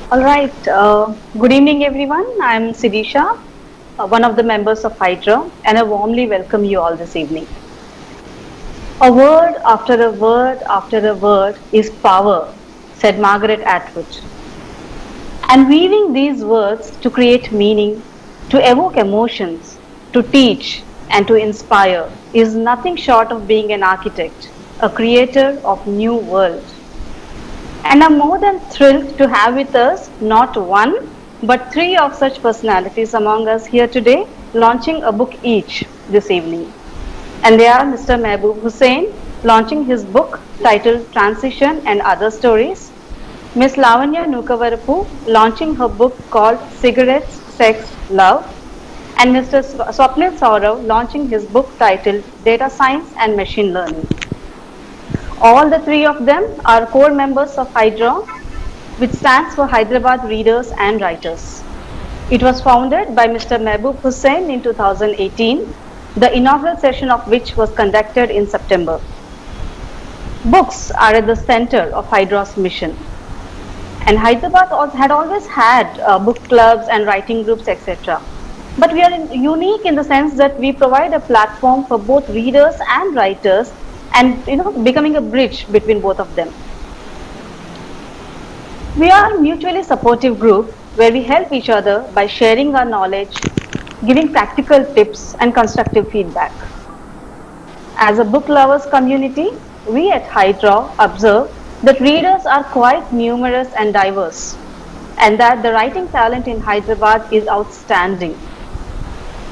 All right. Good evening, everyone. I'm Sidisha, one of the members of Hydra, and I warmly welcome you all this evening. A word after a word after a word is power, said Margaret Atwood. And weaving these words to create meaning, to evoke emotions, to teach, and to inspire is nothing short of being an architect, a creator of new world. And I'm more than thrilled to have with us not one, but three of such personalities among us here today, launching a book each this evening. And they are Mr. Mehboob Hussain, launching his book titled Transition and Other Stories, Miss Lavanya Nukavarapu, launching her book called Cigarettes, Sex, Love, and Mr. Swapnil Saurav, launching his book titled Data Science and Machine Learning. All the three of them are core members of Hydra, which stands for Hyderabad Readers and Writers. It was founded by Mr. Mehboob Hussain in 2018, the inaugural session of which was conducted in September. Books are at the center of Hydra's mission. And Hyderabad had always had book clubs and writing groups, etc. But we are unique in the sense that we provide a platform for both readers and writers and becoming a bridge between both of them. We are a mutually supportive group where we help each other by sharing our knowledge, giving practical tips and constructive feedback. As a book lovers community, we at Hydra observe that readers are quite numerous and diverse, and that the writing talent in Hyderabad is outstanding.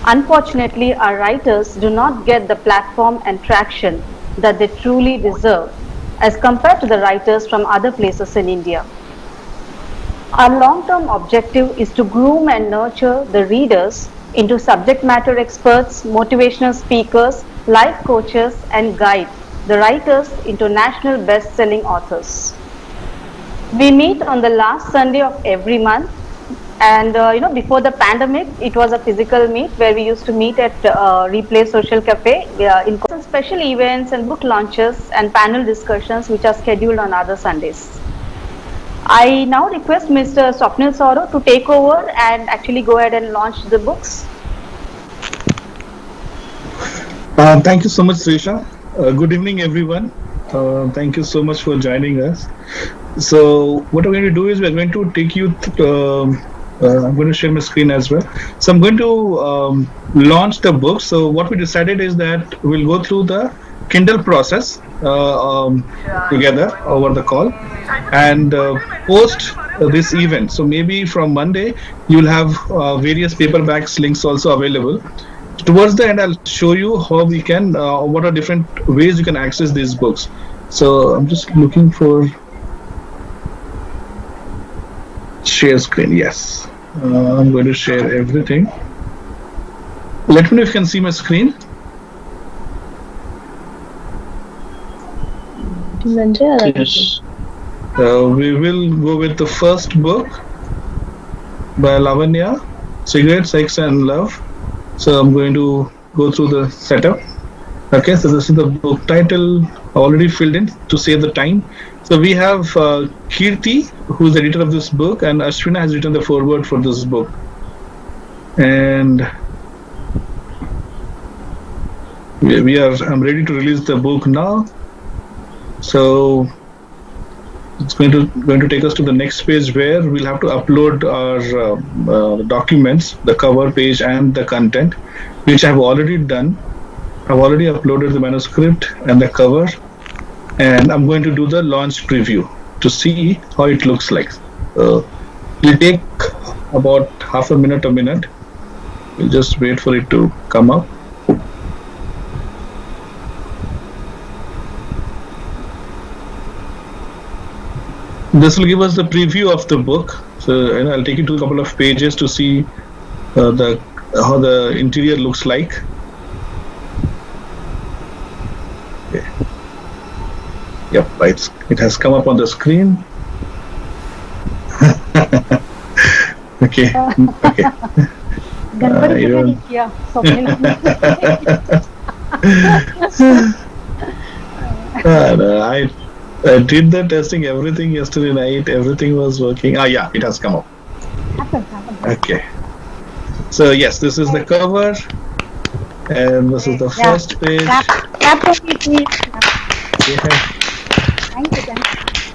Unfortunately, our writers do not get the platform and traction that they truly deserve as compared to the writers from other places in India. Our long-term objective is to groom and nurture the readers into subject matter experts, motivational speakers, life coaches, and guide the writers into national best-selling authors. We meet on the last Sunday of every month, and before the pandemic, it was a physical meet where we used to meet at Replay Social Cafe in special events and book launches and panel discussions which are scheduled on other Sundays. I now request Mr. Swapnil Saurav to take over and actually go ahead and launch the books. Thank you so much, Srisha. Good evening, everyone. Thank you so much for joining us. So, what we're going to do is we're going to take you. I'm going to share my screen as well. So, I'm going to launch the book. So, what we decided is that we'll go through the Kindle process together over the call and post this event. So, maybe from Monday, you'll have various paperbacks links also available. Towards the end, I'll show you how we can what are different ways you can access these books. So I'm just looking for share screen. Yes, I'm going to share everything. Let me know if you can see my screen. Yes. We will go with the first book by Lavanya, Cigarettes, Sex and Love. So I'm going to go through the setup. Okay, so this is the book title already filled in to save the time. So we have Kirti, who is the editor of this book, and Ashwina has written the foreword for this book. And I'm ready to release the book now. So it's going to take us to the next page where we'll have to upload our documents, the cover page and the content, which I've already done. I've already uploaded the manuscript and the cover, and I'm going to do the launch preview to see how it looks like. It'll take about half a minute. We'll just wait for it to come up. This will give us the preview of the book. So I'll take you to a couple of pages to see how the interior looks like. Okay. Yep, it has come up on the screen. Okay. Okay. I did the testing, everything yesterday night, everything was working. Yeah, it has come up. Happens. Okay. So yes, this is the cover, and this is the first page. Clap for me, please. Yeah. Thank you.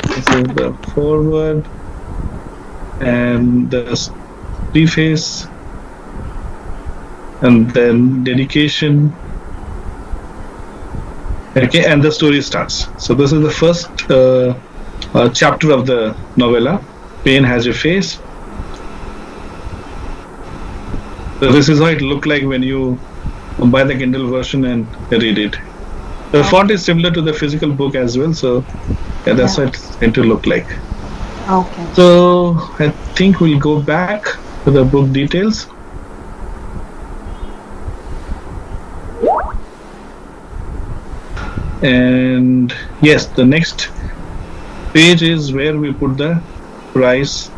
This is the forward and the preface, and then dedication. Okay, and the story starts. So this is the first chapter of the novella. Pain Has a Face. So this is how it looked like when you buy the Kindle version and read it. The font is similar to the physical book as well, so yeah, that's what it's going to look like. Okay. So I think we'll go back to the book details. And yes, the next page is where we put the price.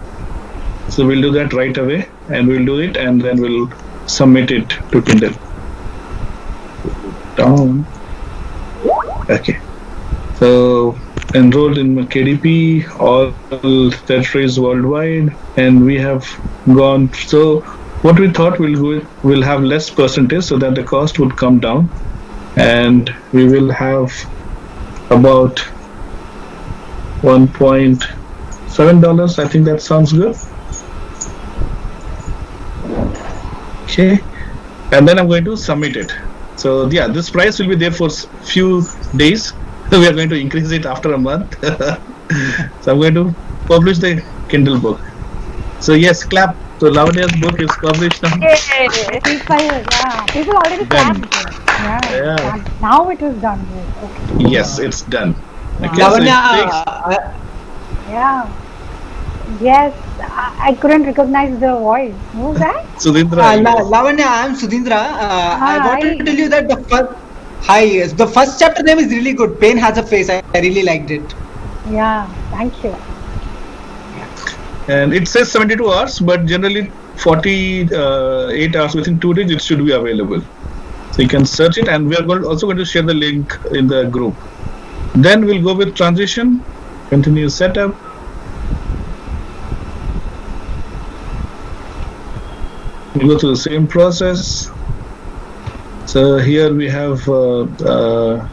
So we'll do that right away, and we'll do it, and then we'll submit it to Kindle. Down. Okay. So enrolled in KDP, all territories worldwide, and we have gone. So what we thought we'll have less percentage so that the cost would come down, and we will have about $1.7. I think that sounds good. Okay, and then I'm going to submit it. So yeah, this price will be there for few days. We are going to increase it after a month. So I'm going to publish the Kindle book. So yes, clap. So Lavanya's book is published now. People already clapped. Yeah. Now it is done. Okay. Yes, it's done. Okay, Lavanya, Yeah. Yes, I couldn't recognize the voice. Who was that? Sudhindra. Lavanya, I am Sudhindra. I wanted to tell you that the first chapter name is really good. Pain Has a Face. I really liked it. Yeah, thank you. And it says 72 hours, but generally 48 hours within 2 days it should be available. So you can search it, and we are also going to share the link in the group. Then we'll go with transition, continue setup. We go through the same process. So here we have our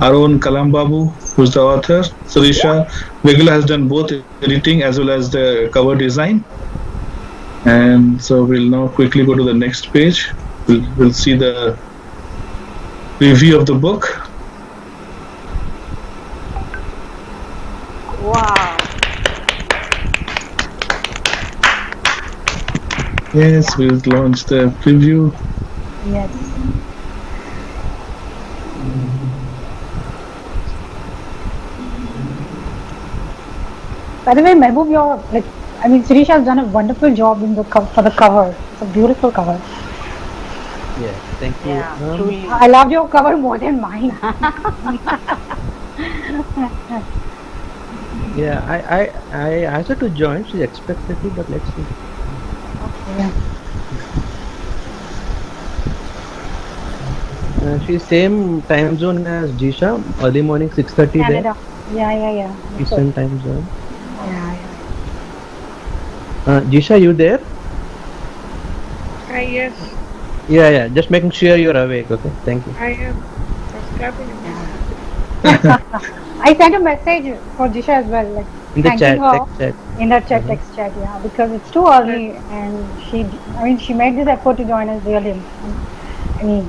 own Kalam Babu, who's the author. Sirisha Vegula has done both editing as well as the cover design. And so we'll now quickly go to the next page. We'll see the review of the book. Wow. Yes, we'll launch the preview. Yes. By the way, Mehboob, Sirisha has done a wonderful job in for the cover. It's a beautiful cover. Yeah, thank you. Yeah, truly. I loved your cover more than mine. Yeah, I asked her to join. She expected to, but let's see. Yeah. She's same time zone as Jisha. Early morning 6:30 there. Canada. Yeah. Eastern time zone. Yeah. Jisha, you there? Yes, Yeah. Just making sure you're awake. Okay. Thank you. I am. Subscribing. I sent a message for Jisha as well, In the thanking chat, her text chat. in that text chat, yeah, because it's too early and she made this effort to join us really. I mean,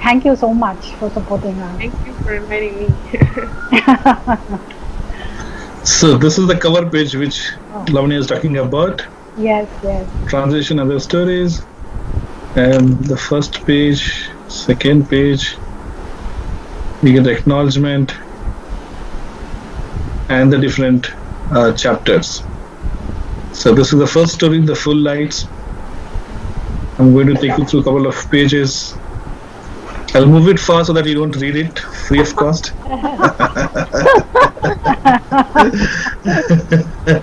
thank you so much for supporting her. Thank you for inviting me. So this is the cover page which Lavanya is talking about. Yes. Transition of the stories, and the first page, second page, we get acknowledgement and the different chapters. So this is the first story, The Full Lights. I'm going to take you through a couple of pages. I'll move it fast so that you don't read it free of cost.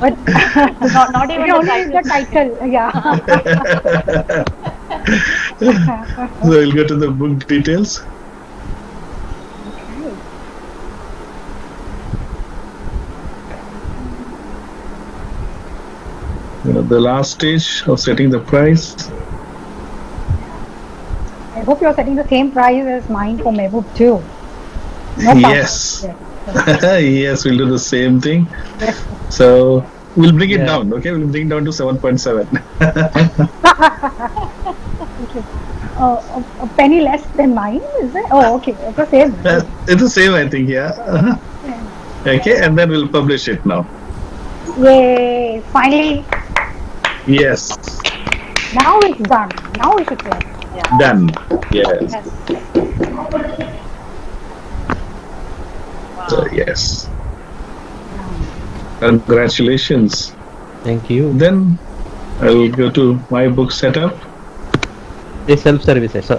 But Not even the title, yeah. So we'll go to the book details. the last stage of setting the price. I hope you're setting the same price as mine for Mehboob too. No Yes. problem. Yes, we'll do the same thing. Yes. So we'll bring it Yeah. down. Okay, we'll bring it down to 7.7. A penny less than mine, is it? Oh, okay. It's the same. It's the same, I think. Yeah. Okay, and then we'll publish it now. Yay! Finally, Yes. now it's done. Now we should play. Done. Yes. Yes. So, yes. Congratulations. Thank you. Then I will go to my book setup. The self-service. So,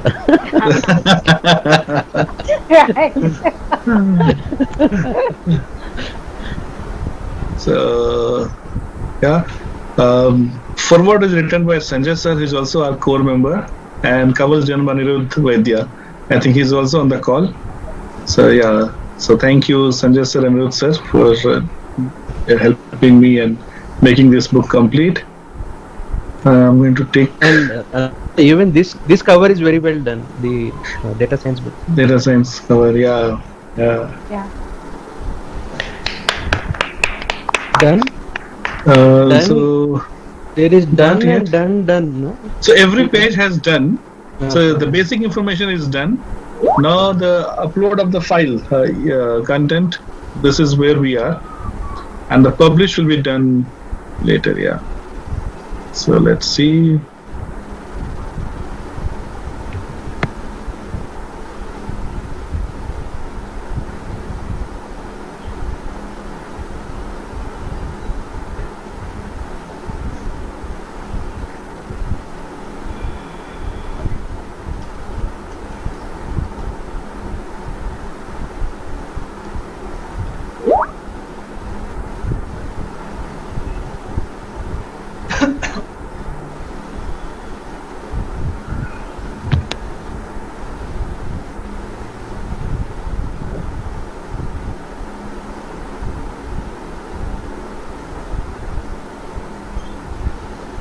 Right. So, yeah. Forward is written by Sanjay sir, who is also our core member, and Kaval Janmanirudh Vaidya. I think he's also on the call. So, yeah. So, thank you, Sanjay sir and Anirudh sir, for helping me and making this book complete. I'm going to take and even this cover is very well done. The data science book. data science cover. Yeah. Yeah. Yeah. Done. Done. So, There is done Not yet. and done. No. so every page has done. So the basic information is done. Now the upload of the file content. This is where we are, and the publish will be done later. Yeah. So let's see.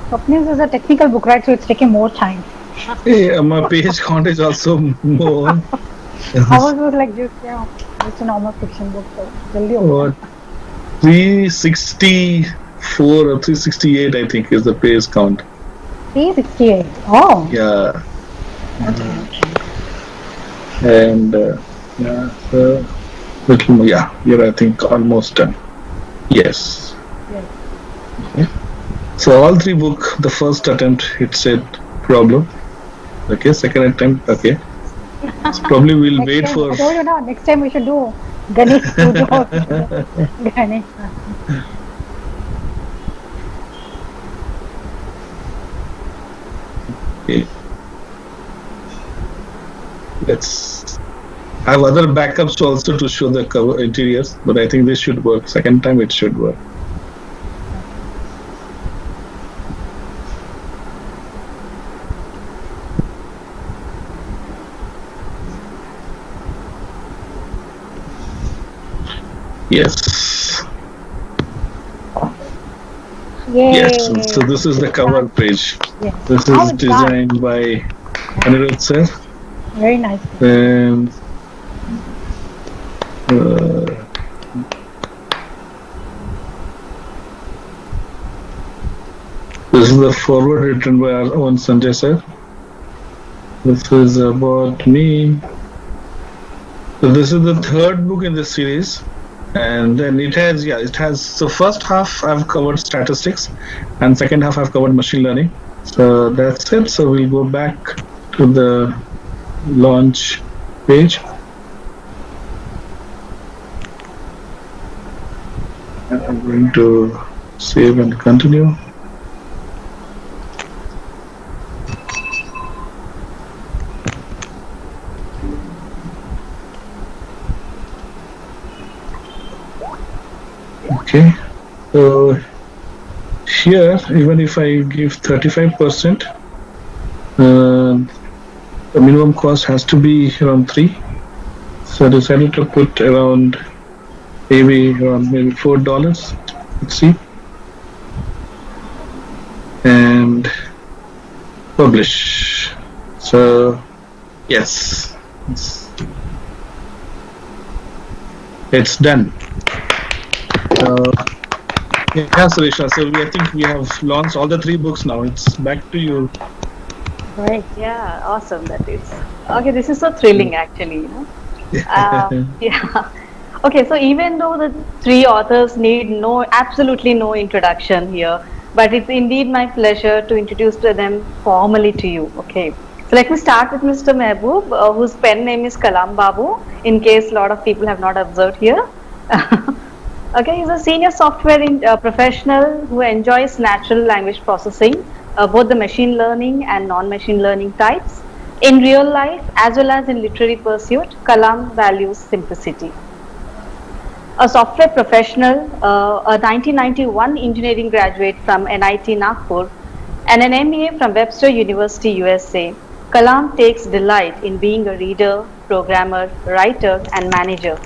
Swapnil is a technical book, right? So it's taking more time. Hey, my page count is also more. Ours was like just a normal fiction book. So jaldi ho What? 364 or 368, I think, is the page count. 368. Oh. Yeah. And yeah, little more, yeah, you're I think almost done. Yes. Yes. Okay. So all three book, the first attempt it said problem. Okay, second attempt, okay. So probably we'll Next wait time, for I told you now, next time we should do Ganesh Pujo. Ganesh. okay. Let's have other backups also to show the cover interiors, but I think this should work. Second time it should work. Yes. Yay. Yes. So this is the cover page. Yes. This How is it's done. designed by Anirudh sir. Very nice. And this is the forward written by our own Sanjay sir. This is about me. So this is the third book in this series, and then it has. So first half I've covered statistics, and second half I've covered machine learning. So that's it. So we'll go back to the launch page. And I'm going to save and continue. Okay, so here, even if I give 35%, the minimum cost has to be around 3. So I decided to put around maybe $4. Let's see. and publish. So yes, it's done. Uh, yeah, Suresha. So I think we have launched all the three books now. It's back to you. Great. Yeah, awesome. That is. Okay, this is so thrilling actually, you know. Yeah. Okay, so even though the three authors need absolutely no introduction here, but it's indeed my pleasure to introduce to them formally to you. Okay. So let me start with Mr. Mehboob, whose pen name is Kalam Babu, in case a lot of people have not observed here. Okay, he's a senior software professional who enjoys natural language processing, both the machine learning and non-machine learning types. In real life, as well as in literary pursuit, Kalam values simplicity. A software professional, a 1991 engineering graduate from NIT Nagpur, and an MBA from Webster University, USA, Kalam takes delight in being a reader, programmer, writer, and manager.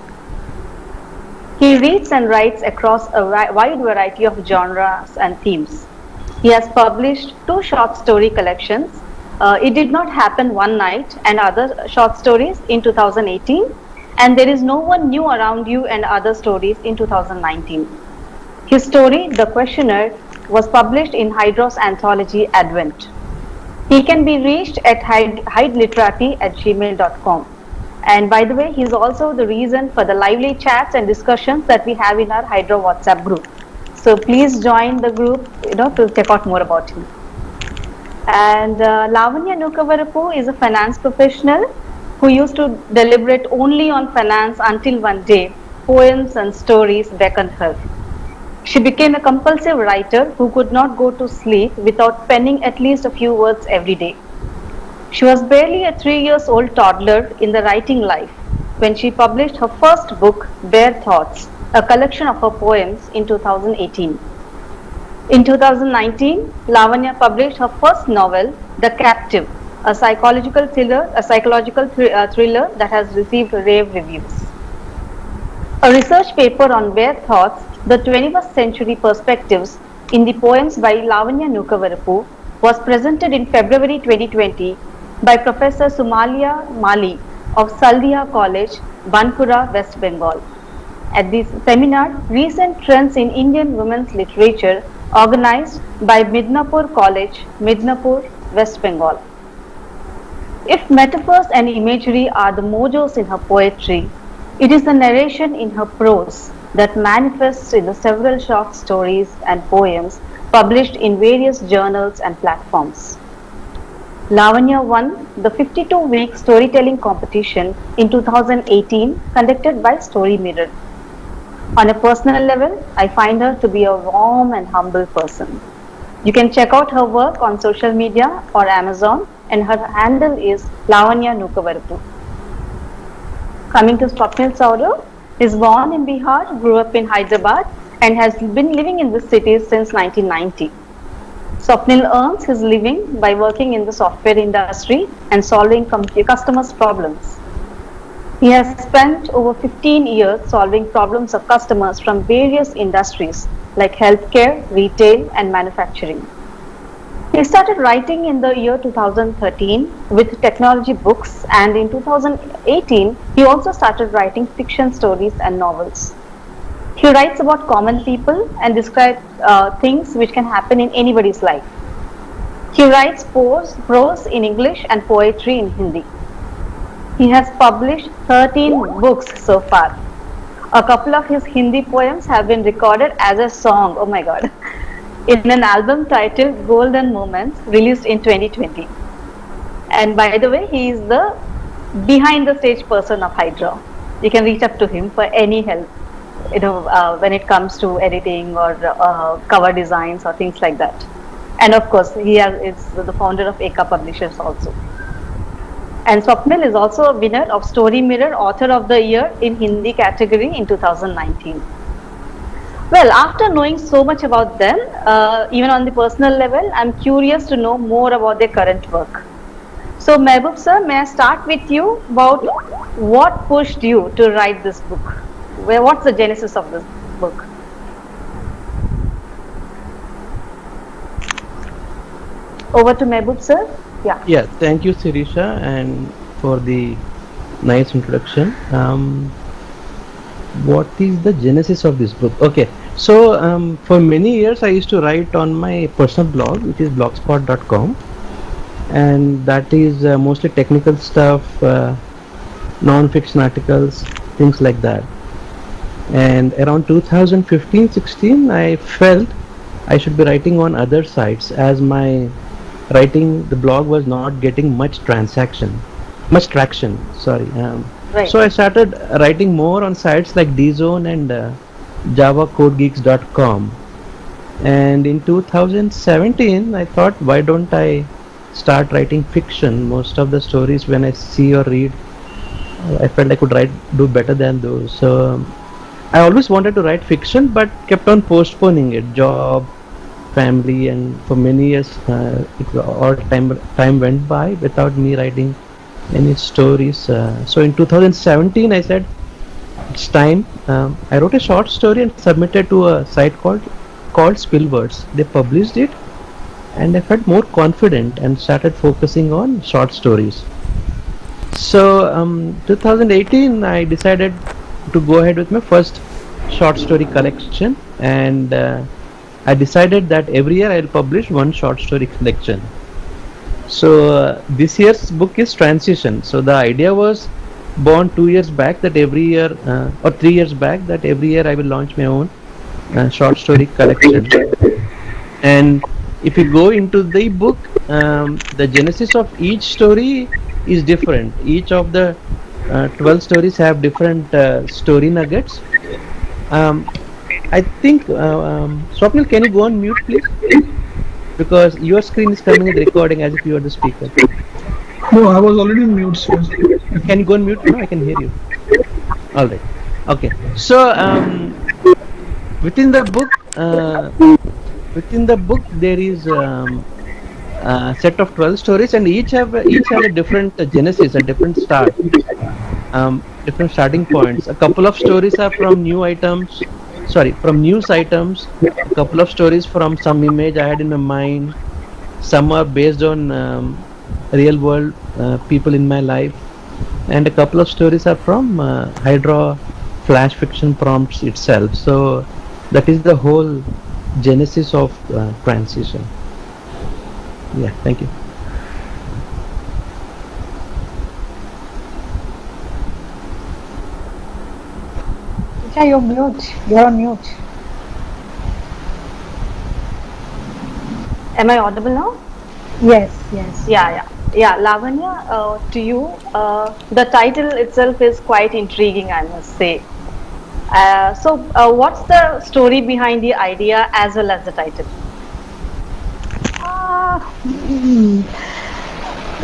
He reads and writes across a wide variety of genres and themes. He has published 2 short story collections, It Did Not Happen One Night and other short stories in 2018, and There Is No One New Around You and other stories in 2019. His story, The Questioner, was published in Hydros anthology Advent. He can be reached at hideliterati@gmail.com. And by the way, he's also the reason for the lively chats and discussions that we have in our Hydro WhatsApp group. So please join the group, to check out more about him. And Lavanya Nukavarapu is a finance professional who used to deliberate only on finance until one day poems and stories beckoned her. She became a compulsive writer who could not go to sleep without penning at least a few words every day. She was barely a 3-year-old toddler in the writing life when she published her first book, Bare Thoughts, a collection of her poems in 2018. In 2019, Lavanya published her first novel, The Captive, a psychological thriller that has received rave reviews. A research paper on Bare Thoughts, the 21st Century Perspectives in the Poems by Lavanya Nukavarapu was presented in February 2020 by Professor Sumalia Mali of Saldia College, Bankura, West Bengal. At this seminar, Recent Trends in Indian Women's Literature, organized by Midnapur College, Midnapur, West Bengal. If metaphors and imagery are the mojos in her poetry, it is the narration in her prose that manifests in the several short stories and poems published in various journals and platforms. Lavanya won the 52-week storytelling competition in 2018 conducted by Story Mirror. On a personal level, I find her to be a warm and humble person. You can check out her work on social media or Amazon, and her handle is Lavanya Nukavarapu. Coming to Swapnil Saurabh, is born in Bihar, grew up in Hyderabad, and has been living in this city since 1990. Swapnil earns his living by working in the software industry and solving customers' problems. He has spent over 15 years solving problems of customers from various industries like healthcare, retail, and manufacturing. He started writing in the year 2013 with technology books, and in 2018, he also started writing fiction stories and novels. He writes about common people and describes things which can happen in anybody's life. He writes prose in English and poetry in Hindi. He has published 13 books so far. A couple of his Hindi poems have been recorded as a song, oh my god, in an album titled Golden Moments, released in 2020. And by the way, he is the behind the stage person of Hydra. You can reach up to him for any help, when it comes to editing or cover designs or things like that. And of course, he is the founder of Eka Publishers also. And Swapnil is also a winner of Story Mirror Author of the Year in Hindi category in 2019. Well, after knowing so much about them, even on the personal level, I'm curious to know more about their current work. So, Mehboob sir, may I start with you about what pushed you to write this book? What's the genesis of this book? Over to Mehboob sir. Yeah. Yeah, thank you, Sirisha, and for the nice introduction. What is the genesis of this book? Okay, so for many years I used to write on my personal blog, which is blogspot.com, and that is mostly technical stuff, non-fiction articles, things like that. And around 2015-16, I felt I should be writing on other sites, as my writing the blog was not getting much traction. Sorry. Right. So I started writing more on sites like dzone and javacodegeeks.com. And in 2017, I thought, why don't I start writing fiction? Most of the stories when I see or read, I felt I could do better than those. So I always wanted to write fiction, but kept on postponing it. Job, family, and for many years, all time went by without me writing any stories. So in 2017, I said it's time. I wrote a short story and submitted to a site called Spillwords. They published it, and I felt more confident and started focusing on short stories. So 2018, I decided to go ahead with my first short story collection, and I decided that every year I'll publish one short story collection. So this year's book is Transition. So the idea was born 2 years back, that every year or 3 years back, that every year I will launch my own short story collection. And if you go into the book, the genesis of each story is different. Each of the 12 stories have different story nuggets. I think Swapnil, can you go on mute, please? Because your screen is coming in the recording as if you are the speaker. No, I was already on mute, sir. Can you go on mute? No, I can hear you. All right. Okay. So within the book, there is a set of 12 stories, and each have a different genesis, a different start, different starting points. A couple of stories are from news items. A couple of stories from some image I had in my mind. Some are based on real world people in my life, and a couple of stories are from Hydra flash fiction prompts itself. So that is the whole genesis of Transition. Yeah, thank you. Isha, you're mute. You're on mute. Am I audible now? Yes. Yeah. Lavanya, to you, the title itself is quite intriguing, I must say. So, what's the story behind the idea as well as the title?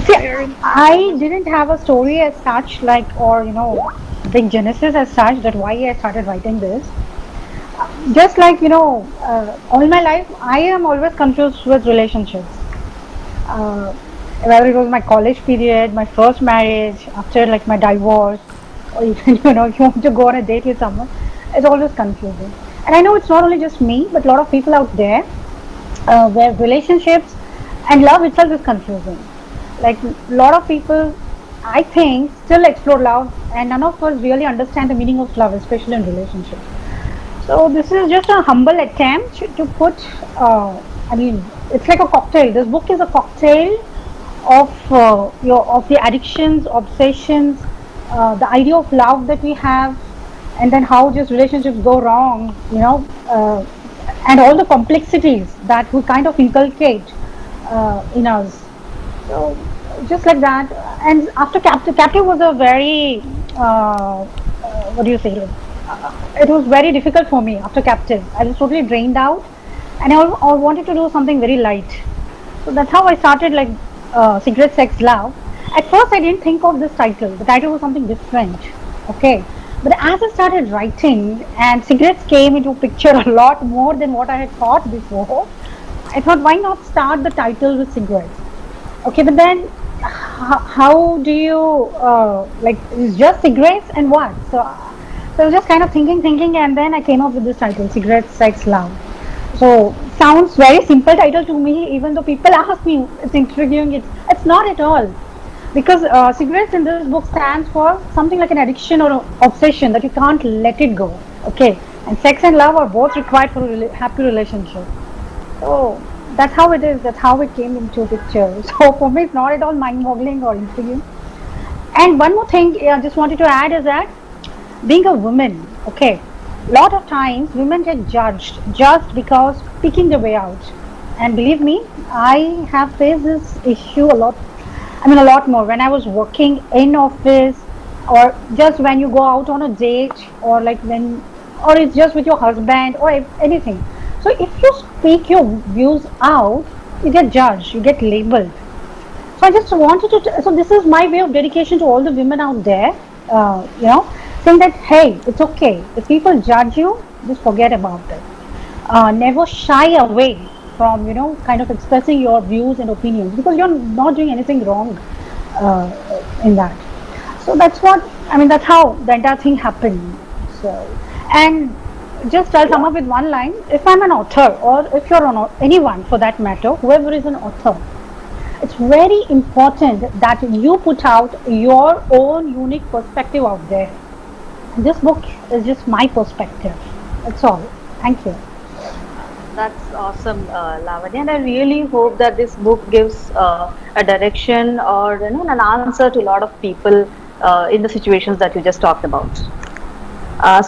See, I didn't have a story as such, the genesis as such, that why I started writing this. Just all my life, I am always confused with relationships. Whether it was my college period, my first marriage, after my divorce, or even if you want to go on a date with someone, it's always confusing. And I know it's not only just me, but a lot of people out there where relationships and love itself is confusing. Like a lot of people, I think, still explore love, and none of us really understand the meaning of love, especially in relationships. So this is just a humble attempt to put, it's like a cocktail. This book is a cocktail of the addictions, obsessions, the idea of love that we have, and then how just relationships go wrong, and all the complexities that we kind of inculcate in us. So just like that. And after Captive was a very, it was very difficult for me after Captive. I was totally drained out, and I wanted to do something very light. So that's how I started Cigarette, Sex, Love. At first I didn't think of this title. The title was something different. Okay. But as I started writing and cigarettes came into picture a lot more than what I had thought before, I thought, why not start the title with cigarettes? Okay, but then how do you, it's just cigarettes and what? So I was just kind of thinking, and then I came up with this title, Cigarette, Sex, Love. So sounds very simple title to me, even though people ask me it's intriguing. It's not at all. Because cigarettes in this book stands for something like an addiction or an obsession that you can't let it go. Okay, and sex and love are both required for a happy relationship. So that's how it is. That's how it came into picture. So for me, it's not at all mind-boggling or intriguing. And one more thing I just wanted to add is that being a woman, okay, lot of times women get judged just because picking the way out. And believe me, I have faced this issue a lot. I mean, a lot more when I was working in office, or just when you go out on a date, or like when, or it's just with your husband, or anything. So if you speak your views out, you get judged, you get labeled. So I just wanted to. So this is my way of dedication to all the women out there. Saying that hey, it's okay. If people judge you, just forget about it. Never shy away from kind of expressing your views and opinions, because you're not doing anything wrong in that. So that's what I mean. That's how the entire thing happened. So, and just I'll sum up with one line. If I'm an author, or if you're anyone for that matter, whoever is an author, it's very important that you put out your own unique perspective out there. This book is just my perspective. That's all. Thank you. That's awesome, Lavanya, and I really hope that this book gives a direction or an answer to a lot of people in the situations that you just talked about.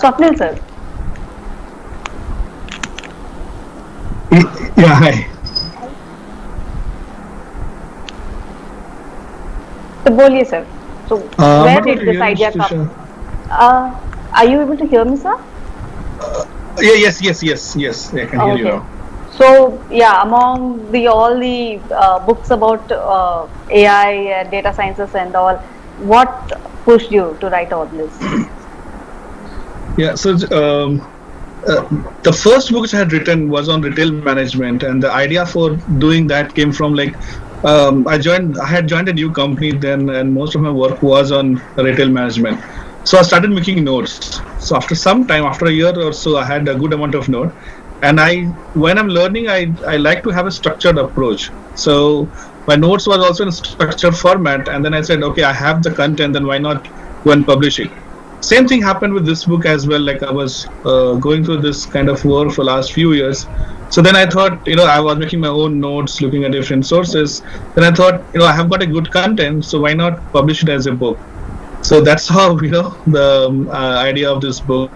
Swapnil sir. Yeah, hi. So बोलिए sir. So where not did able to this hear you, idea come? Srisha. Are you able to hear me, sir? Yes. I can hear you now. So yeah, among all the books about AI and data sciences and all, what pushed you to write all this? Yeah, so the first book which I had written was on retail management, and the idea for doing that came from I had joined a new company then, and most of my work was on retail management. So I started making notes. So after some time, after a year or so, I had a good amount of note. And when I'm learning, I like to have a structured approach. So my notes was also in a structured format. And then I said, okay, I have the content, then why not go and publish it? Same thing happened with this book as well. Like I was going through this kind of work for last few years. So then I thought, I was making my own notes, looking at different sources. Then I thought, I have got a good content, so why not publish it as a book? So that's how the idea of this book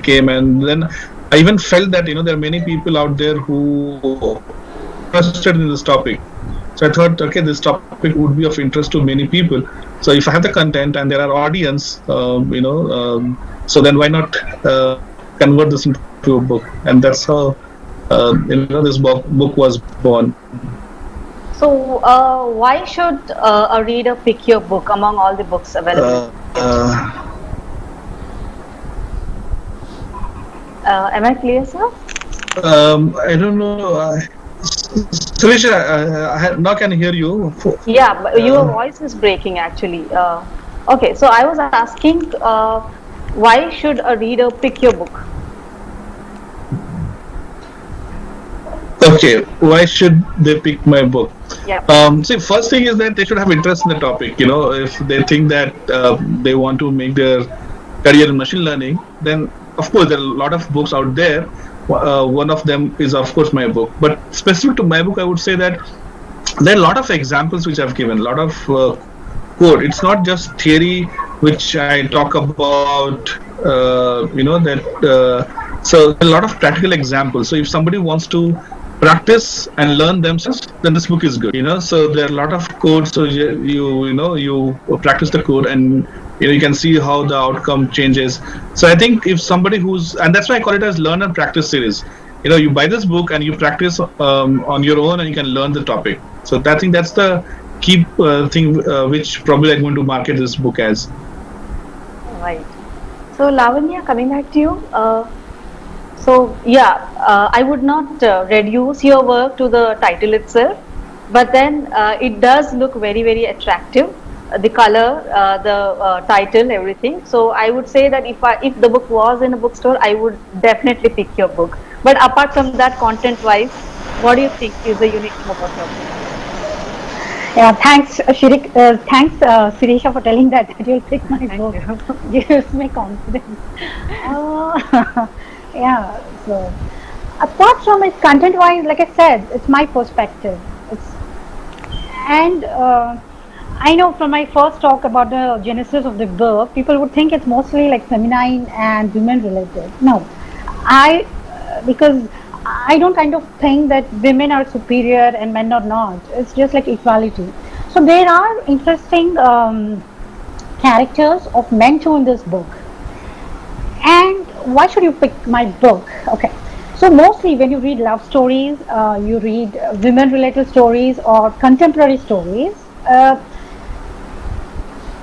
came, and then I even felt that there are many people out there who are interested in this topic. So I thought, okay, this topic would be of interest to many people. So if I have the content and there are audience, so then why not convert this into a book? And that's how this book was born. So why should a reader pick your book among all the books available? Am I clear, sir? I don't know. Suresh, now can I hear you? Yeah, but your voice is breaking actually. Okay, so I was asking, why should a reader pick your book? Okay, why should they pick my book? Yeah. See, first thing is that they should have interest in the topic. If they think that they want to make their career in machine learning, then of course there are a lot of books out there. One of them is of course my book. But specific to my book, I would say that there are a lot of examples which I've given, a lot of code. It's not just theory which I talk about. So a lot of practical examples. So if somebody wants to practice and learn themselves, then this book is good. So there are a lot of code. So you practice the code, and you can see how the outcome changes. So I think if somebody and that's why I call it as learn and practice series. You buy this book and you practice on your own, and you can learn the topic. So I think that's the key thing which probably I'm going to market this book as. Right. So Lavanya, coming back to you. I would not reduce your work to the title itself, but then it does look very, very attractive. The color, the title, everything. So I would say that if the book was in a bookstore, I would definitely pick your book. But apart from that, content-wise, What do you think is the unique thing about your book? Yeah, thanks, thanks, Sirisha, for telling that you'll pick my Thank book. you. Gives me confidence. Yeah. So, apart from its content-wise, like I said, it's my perspective. It's and I know from my first talk about the genesis of the book, people would think it's mostly like feminine and women related. No, I because I don't kind of think that women are superior and men are not. It's just like equality. So there are interesting characters of men too in this book. And why should you pick my book? Okay. So mostly when you read love stories, you read women-related stories or contemporary stories.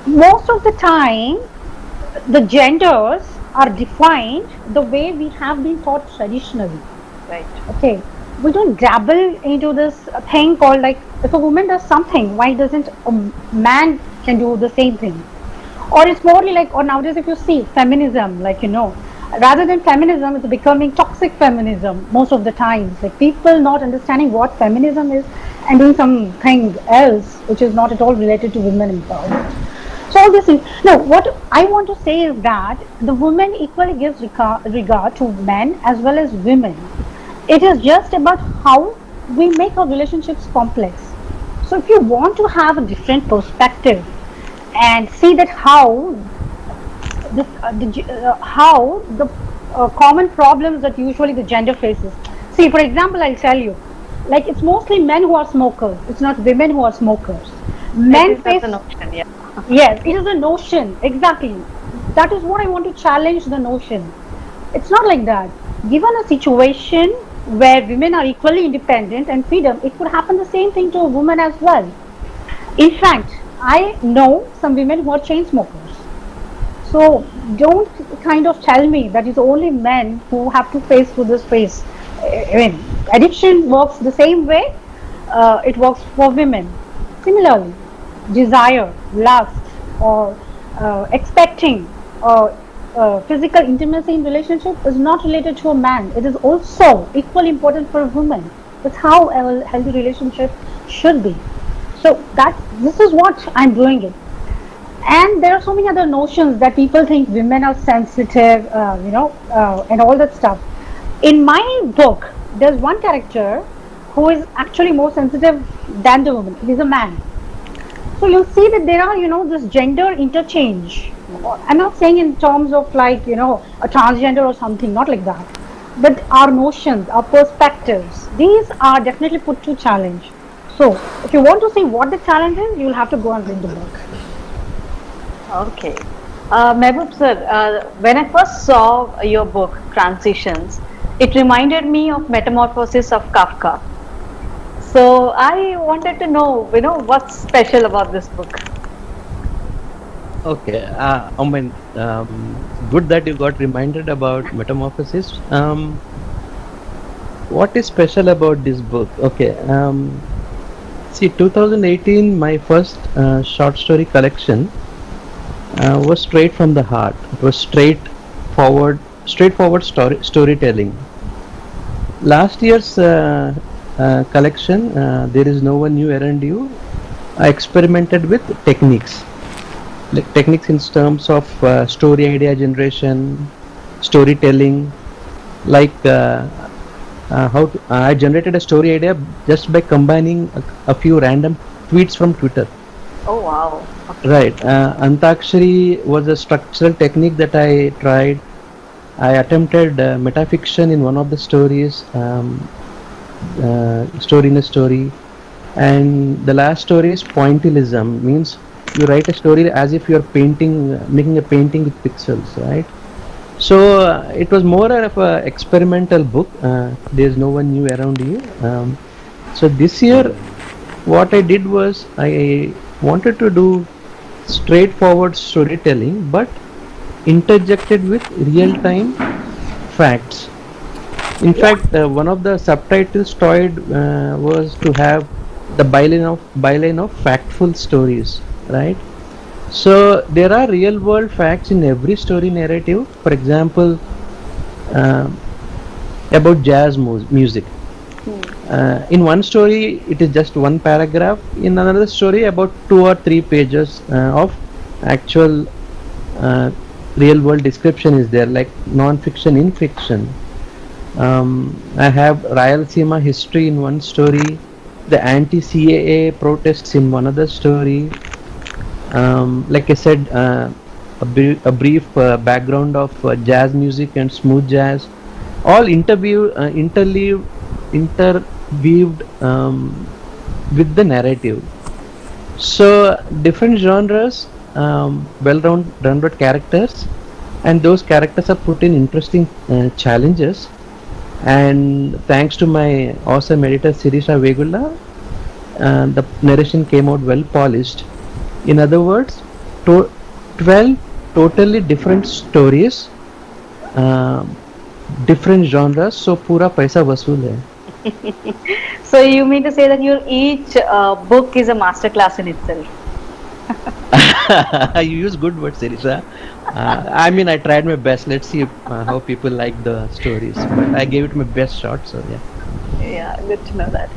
Most of the time, the genders are defined the way we have been taught traditionally. Right. Okay, we don't dabble into this thing called like if a woman does something, why doesn't a man can do the same thing? Or it's more like, or nowadays if you see feminism, like rather than feminism, it's becoming toxic feminism most of the times. Like people not understanding what feminism is and doing something else which is not at all related to women empowerment. So all this thing. No, what I want to say is that the woman equally gives regard to men as well as women. It is just about how we make our relationships complex. So if you want to have a different perspective and see that how the common problems that usually the gender faces. See, for example, I'll tell you, like it's mostly men who are smokers. It's not women who are smokers. At Men least that's face the notion, yeah. Yes, it is a notion, exactly. That is what I want to challenge the notion. It's not like that. Given a situation where women are equally independent and freedom, it could happen the same thing to a woman as well. In fact, I know some women who are chain smokers. So don't kind of tell me that it's only men who have to face through this phase. I mean, addiction works the same way. It works for women. Similarly, desire, lust, or expecting physical intimacy in relationship is not related to a man. It is also equally important for a woman. That's how a healthy relationship should be. So that this is what I'm doing it. And there are so many other notions that people think women are sensitive, and all that stuff. In my book, there's one character who is actually more sensitive than the woman. He's a man. So you'll see that there are, this gender interchange. I'm not saying in terms of like, a transgender or something, not like that. But our notions, our perspectives, these are definitely put to challenge. So if you want to see what the challenge is, you'll have to go and read the book. Okay. Mehboob sir, when I first saw your book, Transitions, it reminded me of Metamorphosis of Kafka. So I wanted to know, what's special about this book? Okay, good that you got reminded about Metamorphosis. What is special about this book? Okay, see, 2018, my first short story collection was straight from the heart. It was straightforward storytelling. Last year's collection, There Is No One New Around You, I experimented with techniques. Like techniques in terms of story idea generation, storytelling, like I generated a story idea just by combining a few random tweets from Twitter. Oh, wow. Okay. Right. Antakshari was a structural technique that I tried. I attempted metafiction in one of the stories, story in a story, and the last story is pointillism, means you write a story as if you are making a painting with pixels, right? So it was more of a experimental book. There's no one new around you. So this year, what I did was I wanted to do straightforward storytelling, but interjected with real-time facts. In fact, one of the subtitles tried was to have the byline of factful stories, right? So there are real world facts in every story narrative. For example, about jazz music. In one story, it is just one paragraph. In another story, about 2 or 3 pages of actual real world description is there, like non-fiction in fiction. I have Rayalaseema history in one story, the anti-CAA protests in one other story. Like I said, a brief background of jazz music and smooth jazz, all interweaved with the narrative. So different genres, well-rounded characters, and those characters are put in interesting challenges. And thanks to my awesome editor Sirisha Vegula, the narration came out well polished. In other words, 12 totally different stories, different genres. So पूरा पैसा वसूल है. So you mean to say that your each book is a masterclass in itself? You use good words, Sirisha. I mean, I tried my best. Let's see how people like the stories. But I gave it my best shot. So yeah. Yeah, good to know that.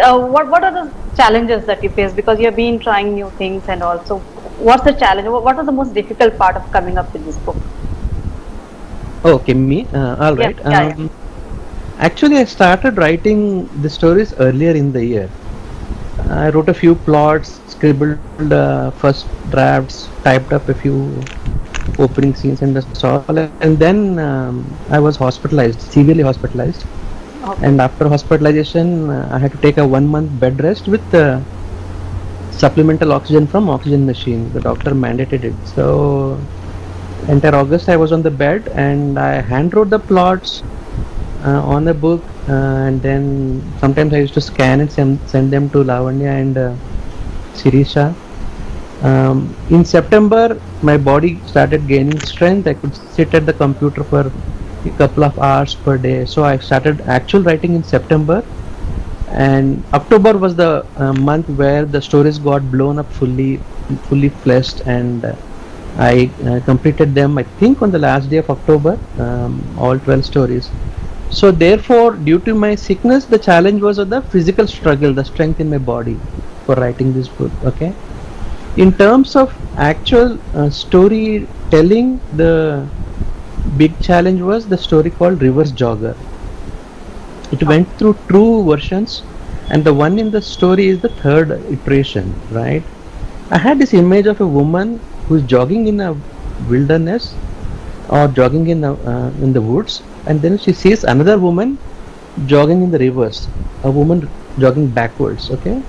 What are the challenges that you face, because you've been trying new things, and also what's the challenge? What was the most difficult part of coming up with this book? Okay, me. All right. Yeah. Actually, I started writing the stories earlier in the year. I wrote a few plots, scribbled first drafts, typed up a few opening scenes and that's all. And then I was hospitalized, severely hospitalized. Okay. And after hospitalization, I had to take a 1-month bed rest with supplemental oxygen from oxygen machine. The doctor mandated it. So entire August I was on the bed, and I hand wrote the plots on a book, and then sometimes I used to scan and send them to Lavanya and Sirisha. In September, my body started gaining strength. I could sit at the computer for a couple of hours per day. So I started actual writing in September, and October was the month where the stories got blown up fully fleshed, and I completed them, I think, on the last day of October, all 12 stories. So therefore, due to my sickness, the challenge was of the physical struggle, the strength in my body for writing this book. Okay. In terms of actual storytelling, the big challenge was the story called Reverse Jogger. It went through 2 versions, and the one in the story is the 3rd iteration, right? I had this image of a woman who's jogging in a wilderness or jogging in the woods, and then she sees another woman jogging in the reverse, a woman jogging backwards. Okay,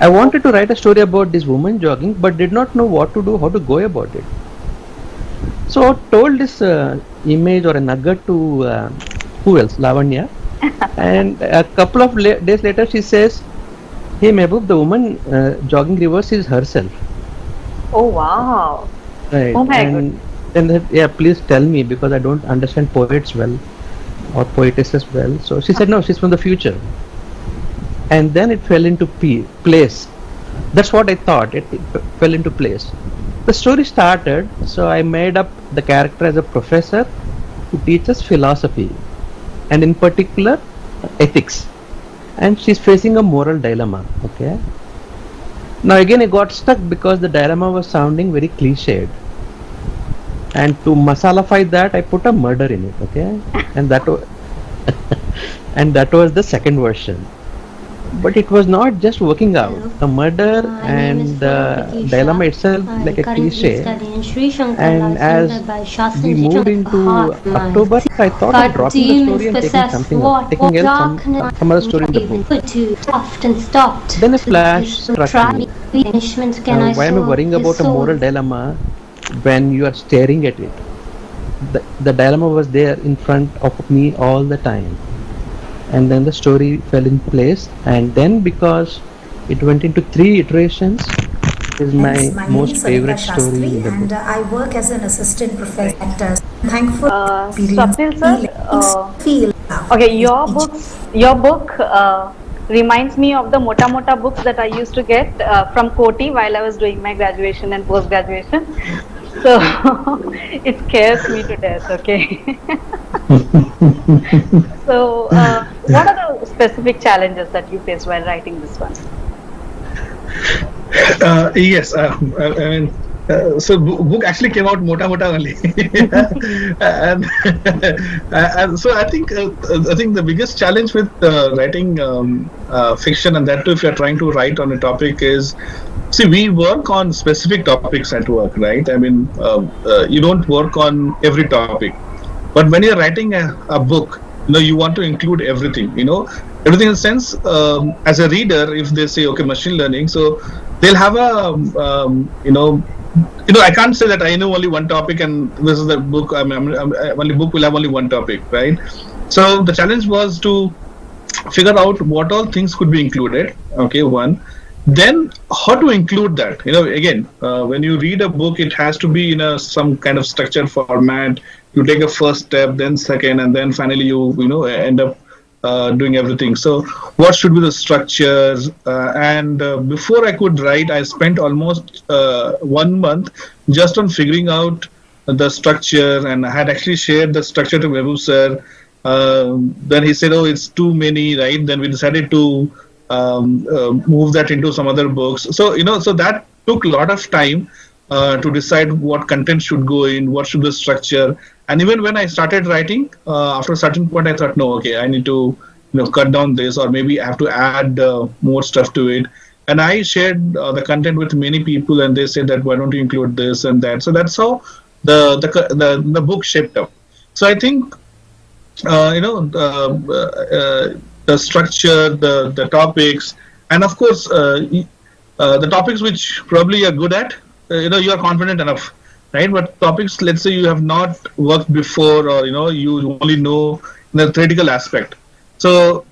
I wanted to write a story about this woman jogging, but did not know what to do, how to go about it. So I told this image or a nugget to who else, Lavanya, and a couple of days later she says, "Hey Mehboob, the woman jogging reverse is herself." Oh wow! Right. Oh my god! And yeah, please tell me, because I don't understand poets well or poetesses well. So she said, no, she's from the future. And then it fell into place. That's what I thought. It fell into place. The story started, so I made up the character as a professor who teaches philosophy, and in particular ethics. And she's facing a moral dilemma. Okay. Now again, I got stuck because the dilemma was sounding very cliched. And to masalafy that, I put a murder in it, okay, and that was the second version. But it was not just working out. The murder and the dilemma itself, like a cliche. And as we moved into October, I thought of dropping the story and taking something else, taking else some other story in the book. Then a flash struck me. Why am I worrying about a moral dilemma when you are staring at it? The dilemma was there in front of me all the time. And then the story fell in place, and then because it went into 3 iterations, it is my most favorite story in the book. And I work as an assistant professor at Thankful Swapnil sir, okay, your book reminds me of the Mota Mota books that I used to get from Koti while I was doing my graduation and post graduation. So it scares me to death. Okay. So what are the specific challenges that you faced while writing this one? Yes, I mean, so book actually came out mota mota only, and, and so I think the biggest challenge with writing fiction, and that too if you're trying to write on a topic, is, see, we work on specific topics at work, right? I mean, you don't work on every topic, but when you're writing a book, you want to include everything, everything in the sense, as a reader, if they say, okay, machine learning, so they'll have a, I can't say that I know only one topic and this is the book. Only book will have only one topic, right? So the challenge was to figure out what all things could be included. Okay, one. Then how to include that? Again, when you read a book, it has to be in some kind of structured format. You take a first step, then second, and then finally you end up doing everything. So what should be the structures? And before I could write, I spent almost 1 month just on figuring out the structure, and I had actually shared the structure to Mehboob sir. Then he said, oh, it's too many, right? Then we decided to move that into some other books. So, so that took a lot of time to decide what content should go in, what should the structure. And even when I started writing, after a certain point, I thought, no, okay, I need to, cut down this, or maybe I have to add more stuff to it. And I shared the content with many people, and they said that why don't you include this and that. So that's how the book shaped up. So I think, the structure, the topics, and of course, the topics which probably you're good at, you are confident enough, right? But topics, let's say you have not worked before, or you only know the theoretical aspect. So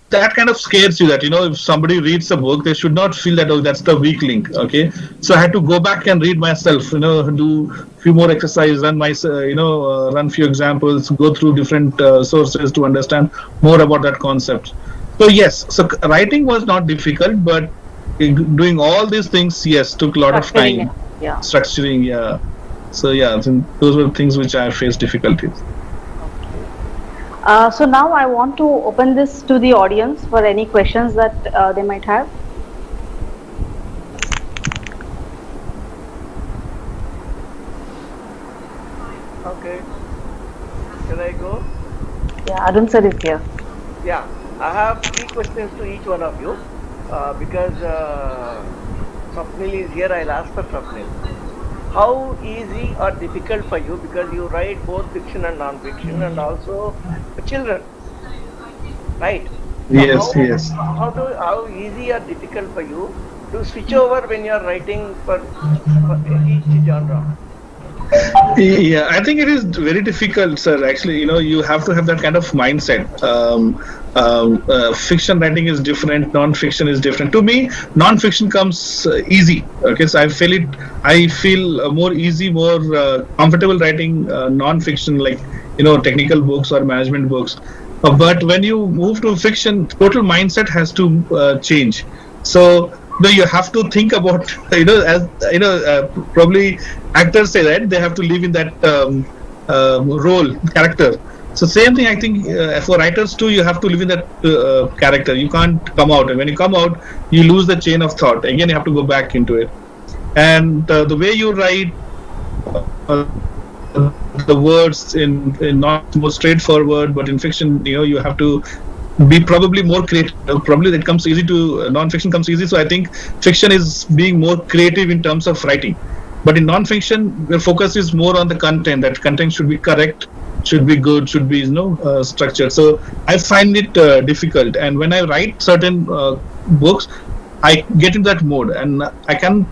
that kind of scares you that, if somebody reads a book, they should not feel that, oh, that's the weak link. Okay. So I had to go back and read myself, do a few more exercises, run few examples, go through different sources to understand more about that concept. So yes, so writing was not difficult, but doing all these things, yes, took a lot of time. Yeah. Structuring, yeah. So yeah, those were things which I faced difficulties. So now I want to open this to the audience for any questions that they might have. Okay. Can I go? Yeah, Arun sir is here. Yeah, I have 3 questions to each one of you. Because Swapnil is here, I'll ask for Swapnil. How easy or difficult for you, because you write both fiction and non-fiction, and also children, right? Yes, yes. How easy or difficult for you to switch over when you are writing for each genre? Yeah, I think it is very difficult, sir. Actually, you have to have that kind of mindset. Fiction writing is different, non-fiction is different. To me, non-fiction comes easy. Okay, so I feel more easy, more comfortable writing non-fiction, like technical books or management books. But when you move to fiction, total mindset has to change. So you have to think about, probably actors say that they have to live in that role, character. So same thing, I think, for writers too, you have to live in that character. You can't come out, and when you come out, you lose the chain of thought. Again, you have to go back into it. And the way you write the words in not more straightforward, but in fiction, you have to be probably more creative. Probably that comes easy to non-fiction comes easy. So I think fiction is being more creative in terms of writing. But in non-fiction, the focus is more on the content. That content should be correct, should be good, should be structured. So I find it difficult. And when I write certain books, I get into that mode, and I can't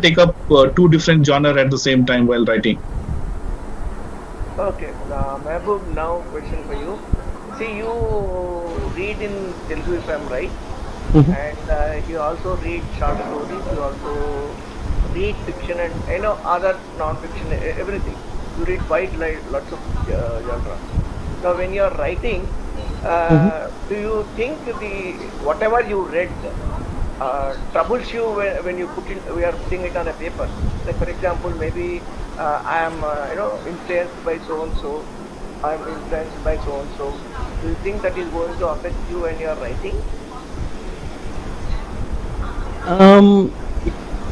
take up 2 different genres at the same time while writing. Okay, Mehboob, now question for you. See, you read in Telugu, if I'm right, and you also read short stories, you also read fiction and other non-fiction, everything. You read lots of genre. Now, when you are writing, do you think whatever you read troubles you when we are putting it on a paper? Like, for example, maybe I am influenced by so and so. I am influenced by so and so. Do you think that is going to affect you when you are writing?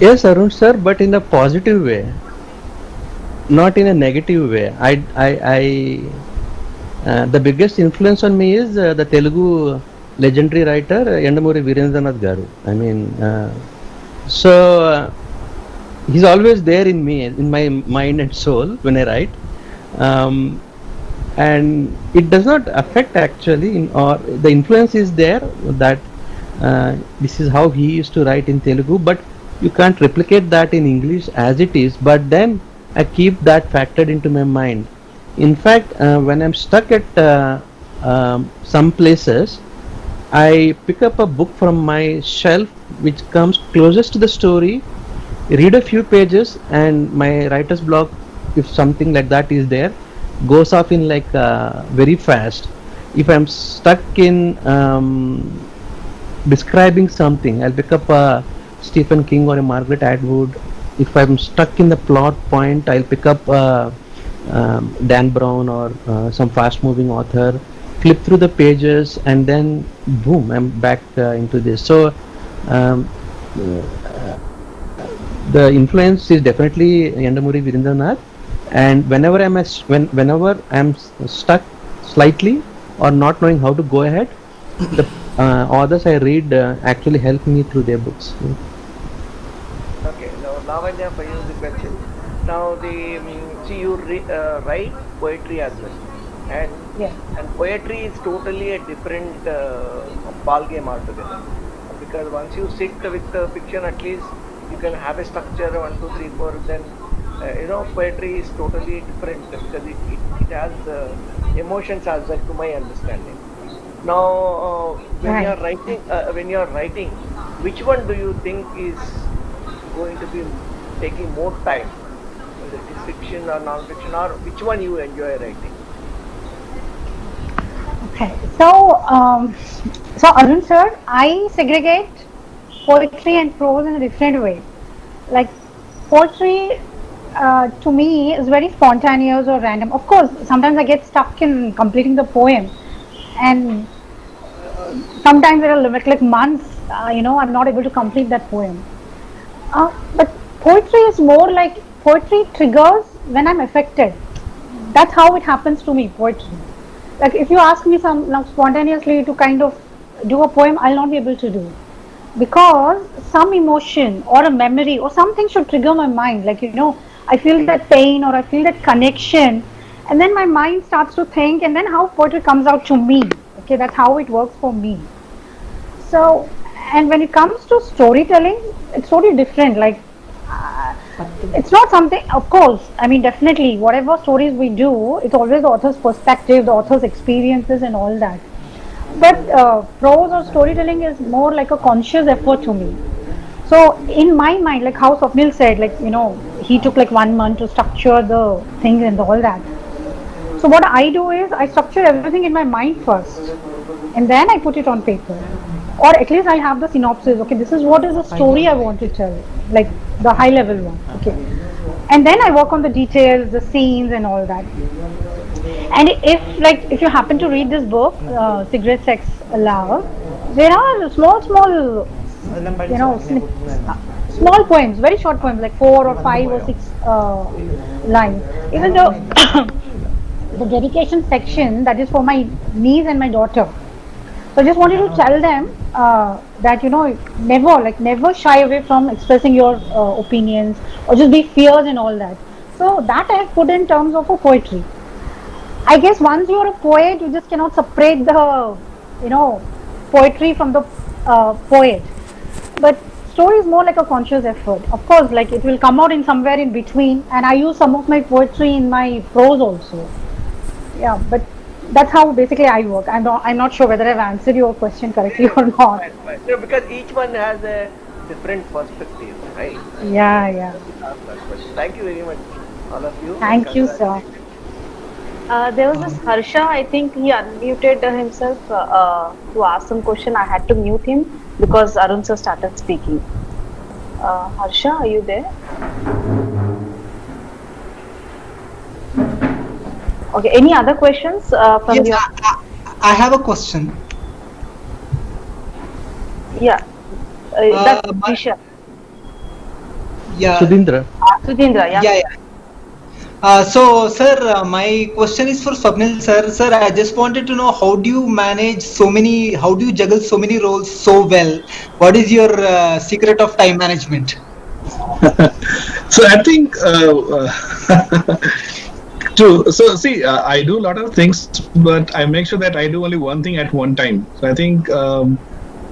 Yes, Arun sir, but in a positive way, not in a negative way. The biggest influence on me is the Telugu legendary writer Yandamuri Virendranath Garu. I mean, he's always there in me, in my mind and soul when I write. And it does not affect actually, or the influence is there that this is how he used to write in Telugu, but you can't replicate that in English as it is. But then I keep that factored into my mind. In fact, when I'm stuck at some places, I pick up a book from my shelf which comes closest to the story, read a few pages, and my writer's block, if something like that is there, goes off in like very fast. If I'm stuck in describing something, I'll pick up a Stephen King or a Margaret Atwood. If I'm stuck in the plot point, I'll pick up Dan Brown or some fast moving author, flip through the pages, and then boom, I'm back into this. So the influence is definitely Yandamuri Virendranath, and whenever I'm stuck slightly or not knowing how to go ahead, the authors I read actually help me through their books. Okay, now I have for you the question. Now see you write poetry as well, and poetry is totally a different ball game altogether. Because once you sit with fiction, at least you can have a structure 1, 2, 3, 4. Then poetry is totally different because it has emotions as well, to my understanding. Now, when you are writing, which one do you think is going to be taking more time? Whether it is fiction or non-fiction, or which one you enjoy writing? Okay, so Arun sir, I segregate poetry and prose in a different way. Like poetry to me is very spontaneous or random. Of course, sometimes I get stuck in completing the poem, and sometimes there are like months, I'm not able to complete that poem. But poetry is more like poetry triggers when I'm affected. That's how it happens to me, poetry. Like if you ask me spontaneously to kind of do a poem, I'll not be able to do, because some emotion or a memory or something should trigger my mind. Like I feel that pain or I feel that connection, and then my mind starts to think, and then how poetry comes out to me. Okay, that's how it works for me. So, and when it comes to storytelling, it's totally different. Like it's not something, of course, I mean definitely whatever stories we do, it's always the author's perspective, the author's experiences and all that. But prose or storytelling is more like a conscious effort to me. So in my mind, like how Swapnil said, like he took like 1 month to structure the things and all that. So what I do is I structure everything in my mind first, and then I put it on paper, or at least I have the synopsis. Okay, this is what is the story I want to tell, like the high level one. Okay, and then I work on the details, the scenes and all that. And if you happen to read this book, Cigarette Sex Love, there are small small poems, very short poems, like 4 or 5 or 6 lines. Even though the dedication section, that is for my niece and my daughter. So I just wanted to tell them that never shy away from expressing your opinions, or just be fierce and all that. So that I have put in terms of a poetry. I guess once you are a poet, you just cannot separate the poetry from the poet. But story is more like a conscious effort. Of course, like it will come out in somewhere in between, and I use some of my poetry in my prose also. Yeah, but that's how basically I work. I'm not sure whether I've answered your question correctly or not. Right. Because each one has a different perspective, right? Yeah. Thank you very much, all of you. Thank you, sir. There was this Harsha, I think he unmuted himself to ask some question. I had to mute him because Arun sir started speaking. Harsha, are you there? Okay, any other questions from Yes, you? I have a question. Yeah. That's Disha. Yeah. Sudhindra. Sudhindra, yeah. Yeah. So, sir, my question is for Swapnil, sir. Sir, I just wanted to know how do you manage how do you juggle so many roles so well? What is your secret of time management? So I think so see, I do a lot of things, but I make sure that I do only one thing at one time. So I think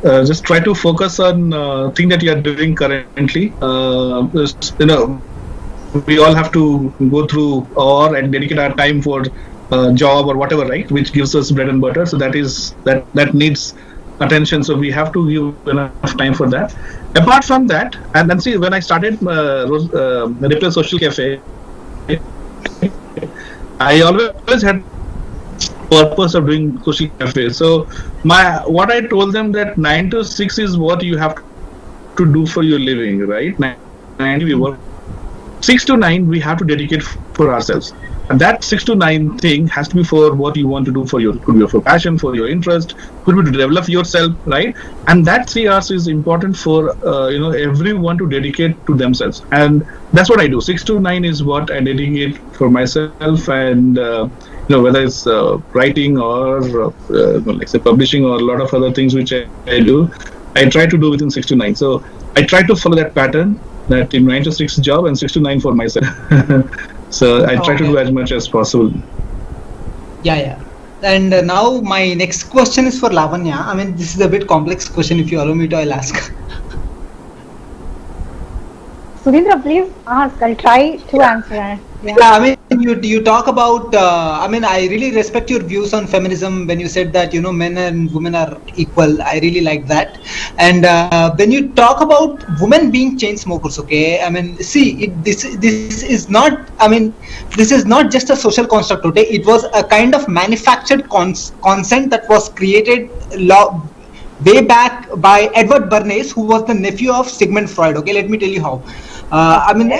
just try to focus on thing that you are doing currently. Just, we all have to go through and dedicate our time for job or whatever, right? Which gives us bread and butter. So that needs attention. So we have to give enough time for that. Apart from that, and then see, when I started Repair Social Cafe, I always had purpose of doing social cafe. So what I told them that 9 to 6 is what you have to do for your living, right? 9 we work. 6 to 9 we have to dedicate for ourselves, and that 6 to 9 thing has to be for what you want to do could be for passion, for your interest, could be to develop yourself, right? And that 3 hours is important for everyone to dedicate to themselves, and that's what I do. 6 to 9 is what I dedicate for myself, and whether it's writing or like say publishing or a lot of other things which I do, I try to do within 6 to 9. So I try to follow that pattern, that in 9 to 6 job and 6 to 9 for myself. So I try to do as much as possible. Yeah. And now my next question is for Lavanya. I mean, this is a bit complex question. If you allow me to, I'll ask. Sudhindra, please ask. I'll try to answer. Yeah, I mean, you talk about. I mean, I really respect your views on feminism when you said that men and women are equal. I really like that. And when you talk about women being chain smokers, okay? I mean, see, this is not. I mean, this is not just a social construct. Okay, it was a kind of manufactured consent that was created way back by Edward Bernays, who was the nephew of Sigmund Freud. Okay, let me tell you how. I mean.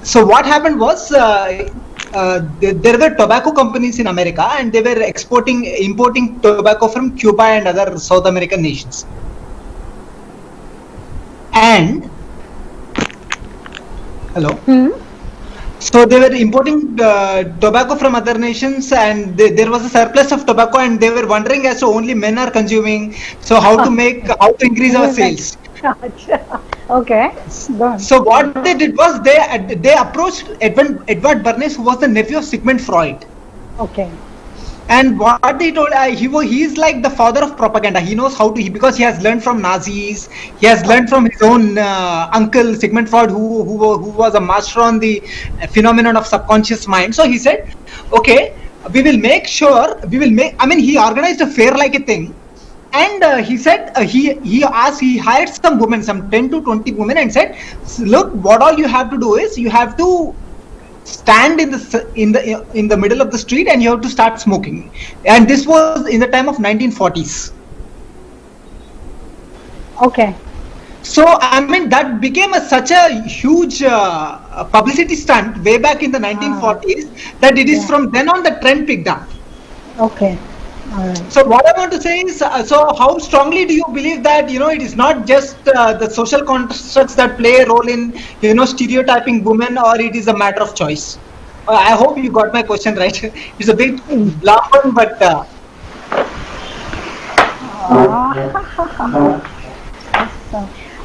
So what happened was there were tobacco companies in America, and they were importing tobacco from Cuba and other South American nations. And hello. So they were importing tobacco from other nations, and there was a surplus of tobacco, and they were wondering as to only men are consuming. So how to increase our sales? Okay. So what they did was they approached Edward Bernays, who was the nephew of Sigmund Freud. Okay. And what they told, he is like the father of propaganda. He knows how to, because he has learned from Nazis. He has learned from his own uncle Sigmund Freud, who was a master on the phenomenon of subconscious mind. So he said, okay, we will make sure I mean, he organized a fair like a thing. And he said he hired some women, some 10 to 20 women, and said, look, what all you have to do is you have to stand in the middle of the street, and you have to start smoking. And this was in the time of 1940s. Okay. So I mean, that became such a huge publicity stunt way back in the 1940s that it is from then on the trend picked up. Okay. So what I want to say is, so how strongly do you believe that it is not just the social constructs that play a role in stereotyping women, or it is a matter of choice? I hope you got my question right. It's a bit long one, but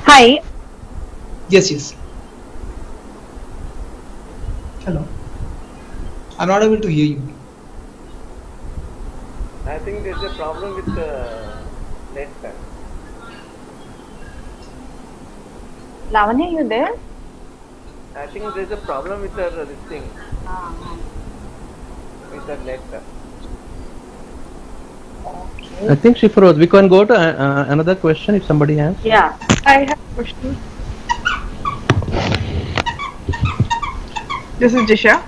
Hi. Yes. Hello. I'm not able to hear you. I think there's a problem with the net. Lavanya, you there? I think there's a problem with this thing. With the net. Okay. I think she froze. We can go to another question if somebody has. Yeah. I have a question. This is Disha.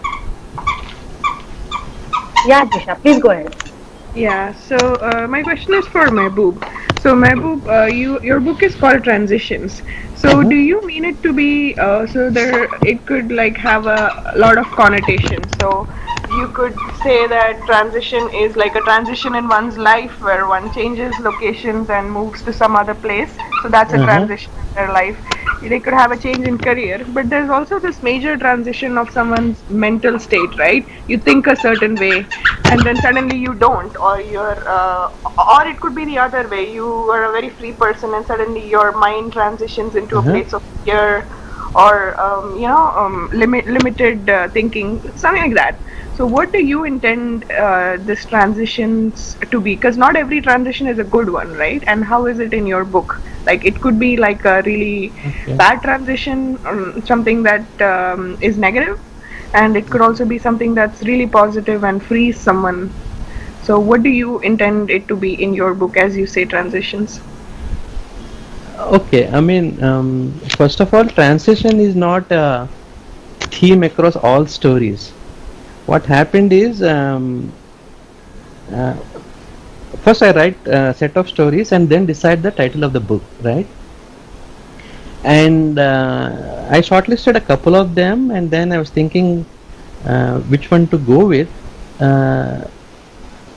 Yeah, Disha, please go ahead. Yeah, so my question is for Mehboob. So Mehboob, your book is called Transitions. So do you mean it to be so there it could like have a lot of connotations? So you could say that transition is like a transition in one's life where one changes locations and moves to some other place. So that's a transition in their life. They could have a change in career, but there's also this major transition of someone's mental state, right? You think a certain way, and then suddenly you don't, or or it could be the other way. You are a very free person, and suddenly your mind transitions into a place of fear, or limited thinking, something like that. So what do you intend this transitions to be? Because not every transition is a good one, right? And how is it in your book? Like it could be like a really bad transition, something that is negative, and it could also be something that's really positive and frees someone. So what do you intend it to be in your book as you say transitions? Okay, I mean, first of all, transition is not a theme across all stories. What happened is, first I write a set of stories and then decide the title of the book, right? And I shortlisted a couple of them, and then I was thinking which one to go with.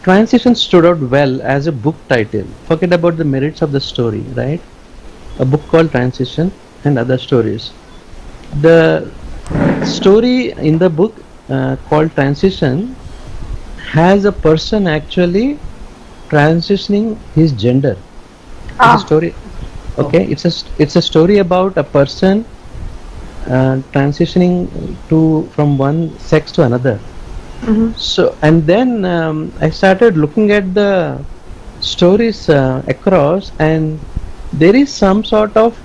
Transition stood out well as a book title. Forget about the merits of the story, right? A book called Transition and Other Stories. The story in the book called Transition has a person actually transitioning his gender. It's a story. Okay, it's a story about a person transitioning from one sex to another. So, and then I started looking at the stories across, and there is some sort of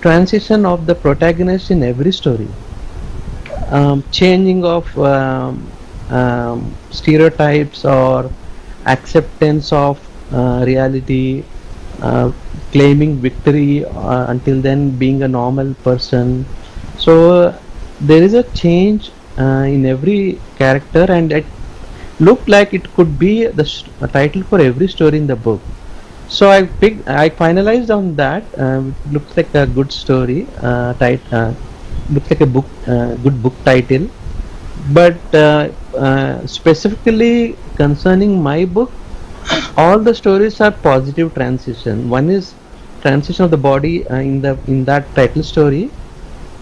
transition of the protagonist in every story. Changing of stereotypes or acceptance of reality, claiming victory, until then being a normal person. So there is a change in every character, and it looked like it could be the title for every story in the book. So I finalized on that. Looks like a good story. Looks like a book, good book title. But specifically concerning my book, all the stories are positive transition. One is transition of the body in that title story.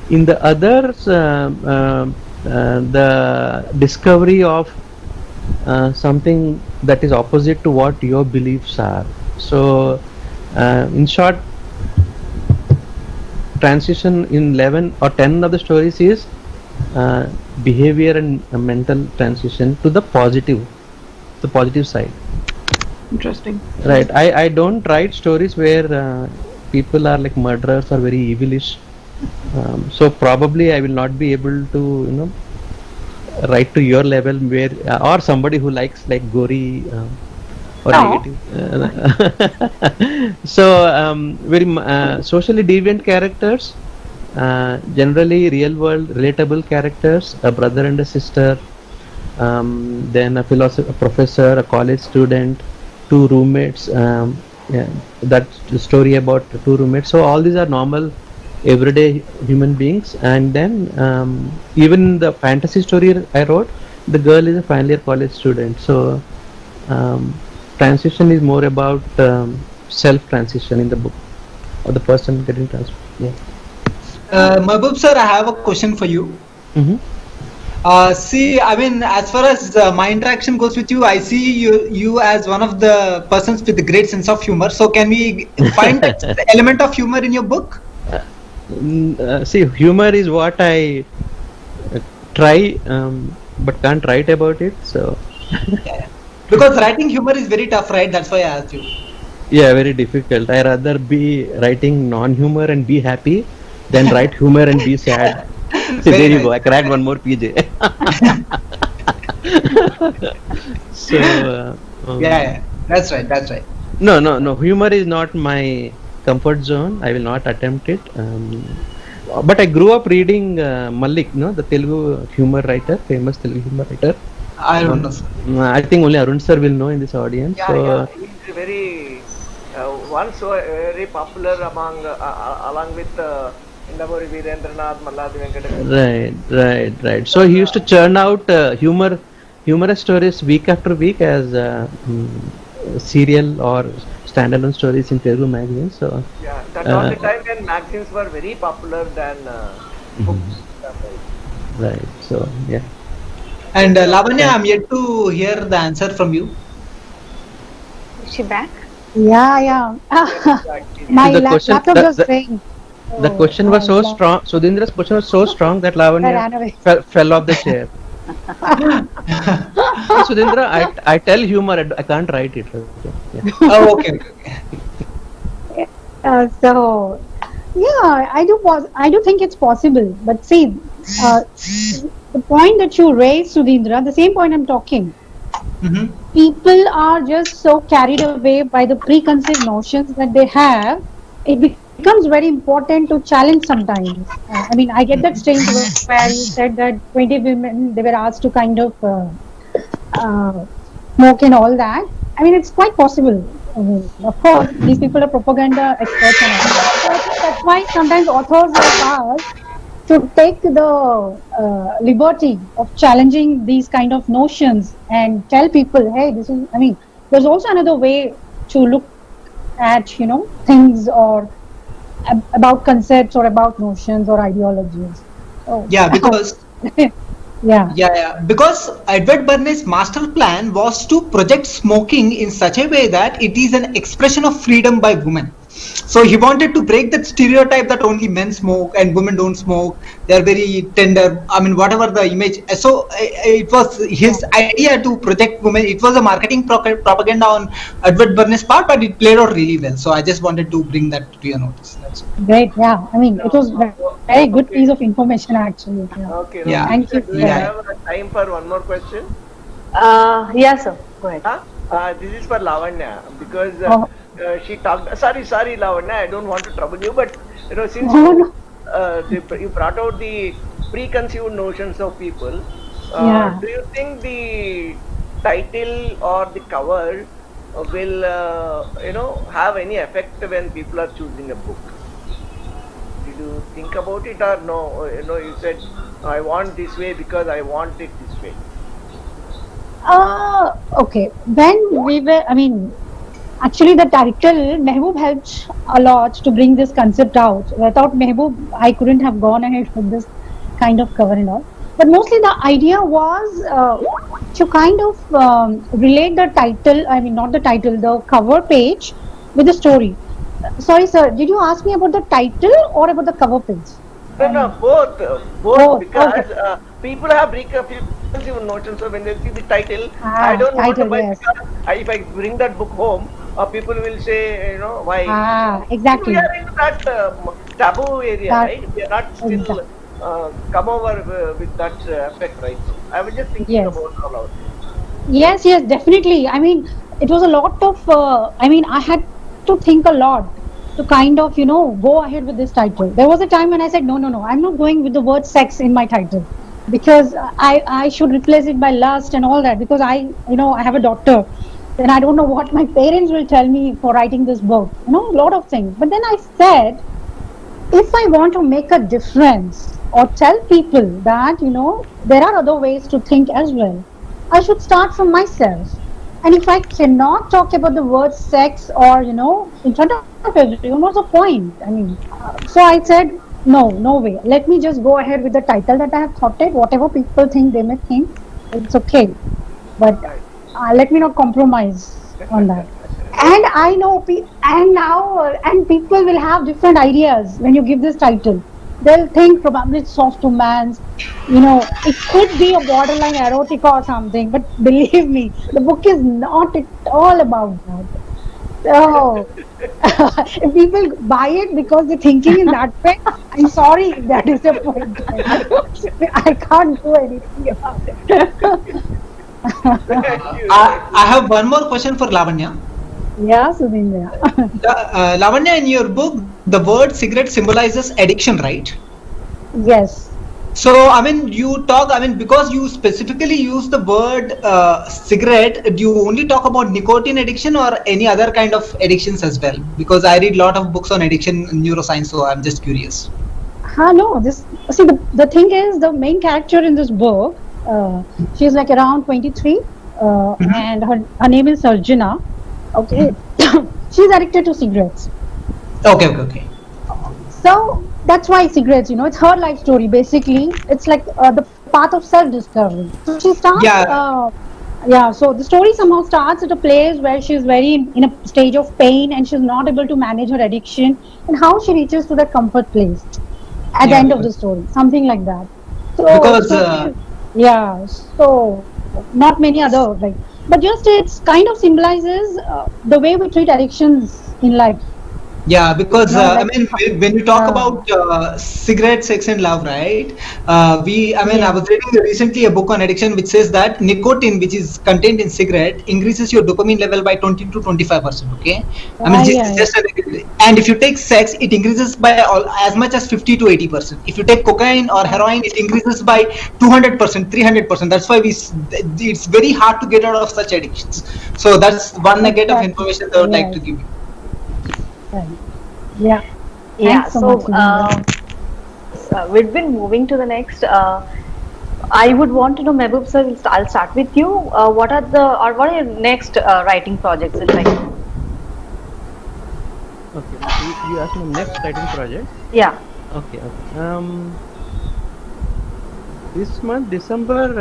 In the others, the discovery of something that is opposite to what your beliefs are. So, in short, transition in 11 or 10 of the stories is behavior and mental transition to the positive side. Interesting. Right. I don't write stories where people are like murderers or very evilish. So probably I will not be able to write to your level where or somebody who likes like gory or negative. So very socially deviant characters, generally real world relatable characters, a brother and a sister, then a professor, a college student, two roommates, that story about two roommates. So all these are normal everyday human beings. And then even the fantasy story I wrote, the girl is a final year college student. So transition is more about self transition in the book, or the person getting transferred. Mahbub sir, I have a question for you. See, I mean, as far as my interaction goes with you, I see you as one of the persons with a great sense of humor. So can we find that element of humor in your book? See, humor is what I try, but can't write about it. So because writing humor is very tough, right? That's why I asked you. Yeah, very difficult. I rather be writing non-humor and be happy than write humor and be sad. So there you go. I cracked one more PJ. So yeah, that's right. That's right. No. Humor is not my comfort zone. I will not attempt it. But I grew up reading Malik, the Telugu humor writer, famous Telugu humor writer. I don't know, sir. I think only Arun sir will know in this audience. Yeah. He's very once very popular among along with Indamuri Virendranath, Malladi Venkata. Right. So he used to churn out humor humorous stories week after week as serial or standalone stories in Telugu magazines. So Yeah, that was the time when magazines were very popular than books. right. So yeah. And Lavanya, I'm yet to hear the answer from you. Is she back? Yeah. My The question- laptop was saying. The question was so strong. Sudhindra's question was so strong that I ran Lavanya away. fell off the chair. See, Sudhindra, I tell humor. I can't write it. Yeah. Oh, okay. So yeah, I do think it's possible. But see, the point that you raised, Sudhindra, the same point I'm talking. Mm-hmm. People are just so carried away by the preconceived notions that they have. It becomes very important to challenge sometimes. I mean, I get that strange where you said that 20 women, they were asked to kind of smoke and all that. I mean, it's quite possible. I mean, of course, these people are propaganda experts and all that. So I think that's why sometimes authors like us to take the liberty of challenging these kind of notions and tell people, hey, this is, I mean, there's also another way to look at, things or about concepts or about notions or ideologies. Oh. Yeah, because yeah. Because Edward Bernays' master plan was to project smoking in such a way that it is an expression of freedom by women. So he wanted to break that stereotype that only men smoke and women don't smoke. They are very tender. I mean, whatever the image. So it was his idea to project women. It was a marketing propaganda on Edward Bernays' part, but it played out really well. So I just wanted to bring that to your notice. That's all. Great. Yeah. I mean, it was very good piece of information actually. Yeah. Okay. Yeah. Thank you. Do we have time for one more question? Yes, sir. Go ahead. This is for Lavanya because she talked. Sorry, Lavanya. I don't want to trouble you, but since you brought out the preconceived notions of people, do you think the title or the cover will have any effect when people are choosing a book? Did you think about it or no? You said I want this way because I want it this way. Okay. When we were, I mean, actually the title Mehboob helped a lot to bring this concept out. Without Mehboob, I couldn't have gone ahead with this kind of cover and all. But mostly the idea was to kind of relate the title, I mean not the title, the cover page with the story. Sorry sir, did you ask me about the title or about the cover page? No, both because people have preconceived notions. So when they see the title, I don't want to buy because if I bring that book home, people will say, why? Exactly. We are into that taboo area, right? We are not still come over with that effect, right? So I was just thinking about all of it. Yes, definitely. I mean, it was a lot of, I had to think a lot to kind of, go ahead with this title. There was a time when I said, no, I'm not going with the word sex in my title because I should replace it by lust and all that because I have a daughter. Then I don't know what my parents will tell me for writing this book, a lot of things. But then I said, if I want to make a difference or tell people that, there are other ways to think as well, I should start from myself. And if I cannot talk about the word sex or, in front of everyone, what's the point? I mean, so I said, no way. Let me just go ahead with the title that I have thought it. Whatever people think, they may think, it's okay. But let me not compromise on that. And I know, and people will have different ideas when you give this title. They'll think probably it's soft romance, it could be a borderline erotica or something, but believe me, the book is not at all about that. So, if people buy it because they're thinking in that way, I'm sorry if that is the point. I can't do anything about it. I have one more question for Lavanya. Yeah, Sudhindra. Lavanya, in your book, the word cigarette symbolizes addiction, right? Yes. So, because you specifically use the word cigarette, do you only talk about nicotine addiction or any other kind of addictions as well? Because I read a lot of books on addiction in neuroscience, so I'm just curious. No, the thing is, the main character in this book, She's like around 23, and her name is Sarjana. Okay, she's addicted to cigarettes. Okay. So that's why cigarettes, it's her life story basically. It's like the path of self-discovery. So she starts. Yeah. So the story somehow starts at a place where she's very in a stage of pain and she's not able to manage her addiction, and how she reaches to that comfort place at the end of the story, something like that. So Because so not many other like, but just it's kind of symbolizes the way we treat addictions in life. Yeah, because No, I like, mean, when you talk about cigarette, sex, and love, right? I was reading recently a book on addiction which says that nicotine, which is contained in cigarette, increases your dopamine level by 20 to 25%. Okay, I mean, and if you take sex, it increases by as much as 50 to 80%. If you take cocaine or heroin, it increases by 200%, 300%. That's why it's very hard to get out of such addictions. So that's one nugget of information that I would like to give you. Yeah. Yeah. So we've been moving to the next. I would want to know, Mehboob sir. I'll start with you. What are your next writing projects in like? Okay, you asked me next writing project. Yeah. Okay. This month, December,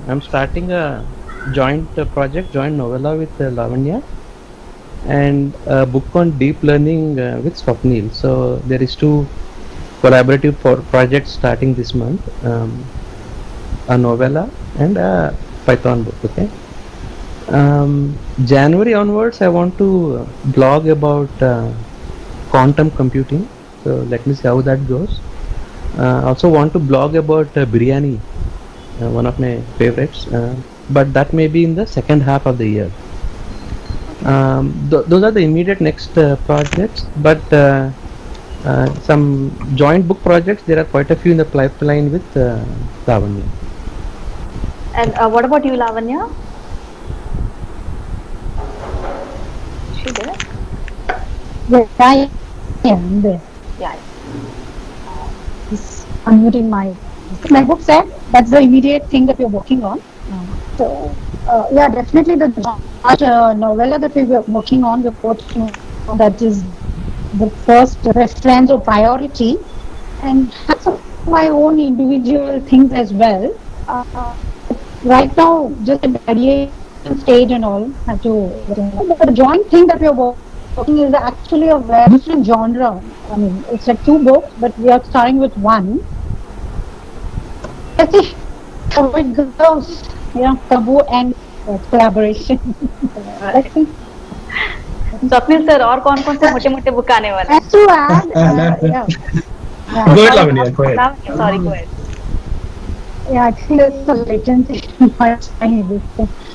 I'm starting a joint novella with Lavanya, and a book on deep learning with Swapnil. So there is two collaborative projects starting this month, a novella and a Python book. Okay. January onwards, I want to blog about quantum computing. So let me see how that goes. Also want to blog about biryani, one of my favorites, but that may be in the second half of the year. Those are the immediate next projects, but some joint book projects, there are quite a few in the pipeline with Lavanya. And what about you, Lavanya? Is she there? Yeah, I'm there. Yeah. Just unmuting my book said that's the immediate thing that we're working on. So definitely the novella that we were working on, that is the first preference or priority, and have some of my own individual things as well. Right now, just at the ideation stage and all, have to. The joint thing that we are working is actually a very different genre. I mean, it's like two books, but we are starting with one. Let's see how it goes. Tabu and collaboration. Let's see. Swapnil sir और कौन से मोटे book आने वाले हैं? To add, Go ahead, Lavanya. Go ahead. Sorry, go ahead. Yeah, actually, that's the legend.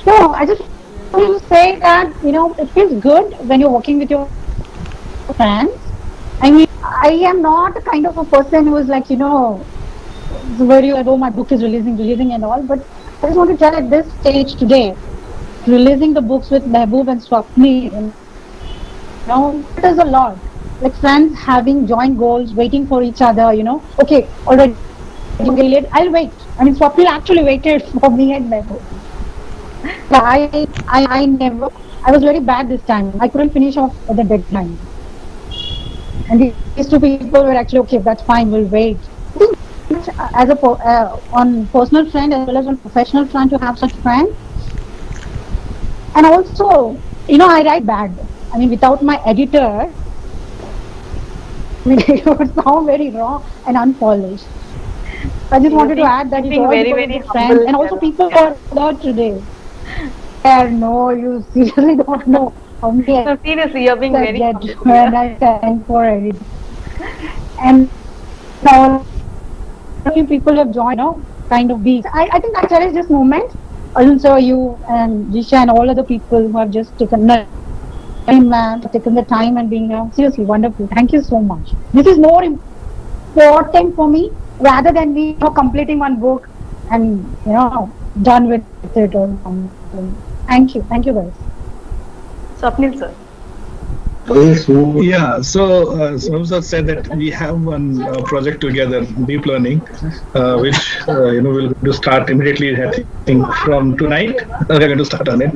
No, I just want to say that it feels good when you're working with your friends. I mean, I am not the kind of a person who is like very like, oh, my book is releasing and all. But I just want to tell at this stage today, releasing the books with Mehboob and Swapnil, it is a lot. Like friends having joint goals, waiting for each other. Okay, already. I'll wait. I mean, Swapnil actually waited for me and Mehboob. I was very bad this time. I couldn't finish off at the deadline. And these two people were actually, okay, that's fine, we'll wait. As on personal friend as well as on professional front, to have such friends. And also, I write bad. I mean, without my editor, it would sound very raw and unpolished. I just wanted to add that it's all very friends, and also people are there today. No, you seriously don't know how many. No, seriously, you're being very humble. When I stand for it, and now people have joined. Kind of be. I think I cherish this moment. Arjun sir, you and Jisha and all other people who have just taken the time and being here. Seriously, wonderful. Thank you so much. This is more important for me rather than me completing one book and done with it or something. Thank you guys. Swapnil sir. Yeah, so Samsa said that we have one project together, deep learning, which we're going to start immediately. I think from tonight we're going to start on it.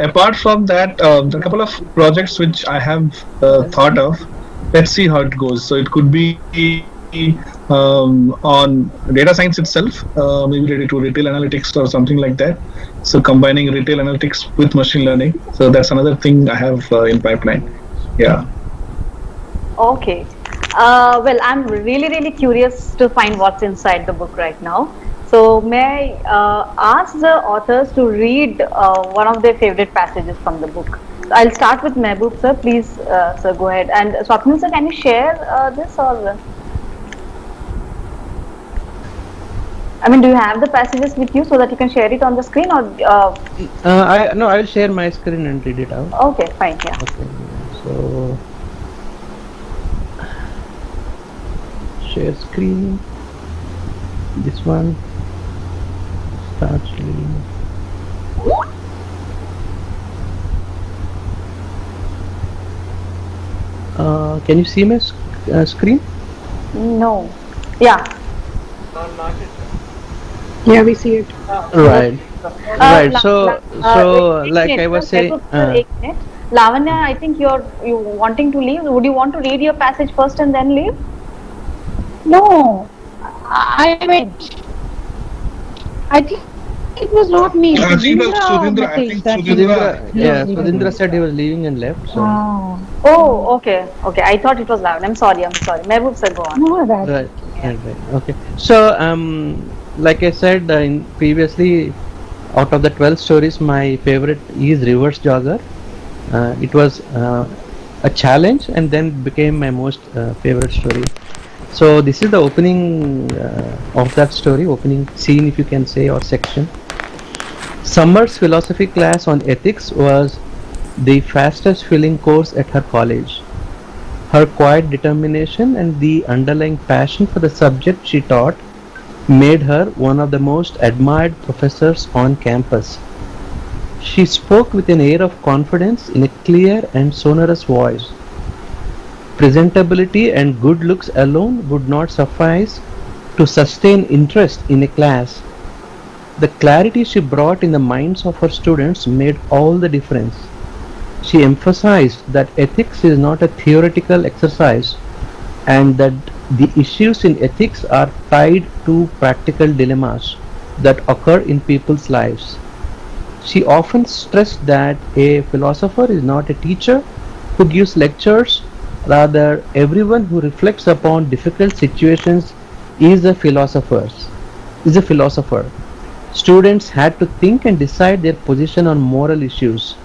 Apart from that, a couple of projects which I have thought of. Let's see how it goes. So it could be on data science itself, maybe related to retail analytics or something like that. So combining retail analytics with machine learning. So that's another thing I have in pipeline. Yeah. Okay. Well, I'm really curious to find what's inside the book right now. So may I ask the authors to read one of their favorite passages from the book? I'll start with Mehboob sir. Please, sir, go ahead. And Swapnil sir, can you share this or? I mean, do you have the passages with you so that you can share it on the screen, or? I will share my screen and read it out. Okay, fine. Yeah. Okay. So share screen. This one. Start reading. Can you see my screen? No. Yeah. Not it. Yeah, we see it. Right. Right. So like I was saying. Lavanya, I think you wanting to leave. Would you want to read your passage first and then leave? No, I went. I think it was not me. Sudhindra, I think Sudhindra said he was leaving and left. So. Oh, okay. I thought it was Lavanya. I'm sorry. Mehboob sir, go on. No, that. Right. Okay. So like I said previously, out of the 12 stories, my favorite is Reverse Jogger. It was a challenge and then became my most favorite story. So this is the opening of that story, opening scene if you can say, or section. Summer's philosophy class on ethics was the fastest filling course at her college. Her quiet determination and the underlying passion for the subject she taught made her one of the most admired professors on campus. She spoke with an air of confidence in a clear and sonorous voice. Presentability and good looks alone would not suffice to sustain interest in a class. The clarity she brought in the minds of her students made all the difference. She emphasized that ethics is not a theoretical exercise and that the issues in ethics are tied to practical dilemmas that occur in people's lives. She often stressed that a philosopher is not a teacher who gives lectures, rather everyone who reflects upon difficult situations is a philosopher. Students had to think and decide their position on moral issues.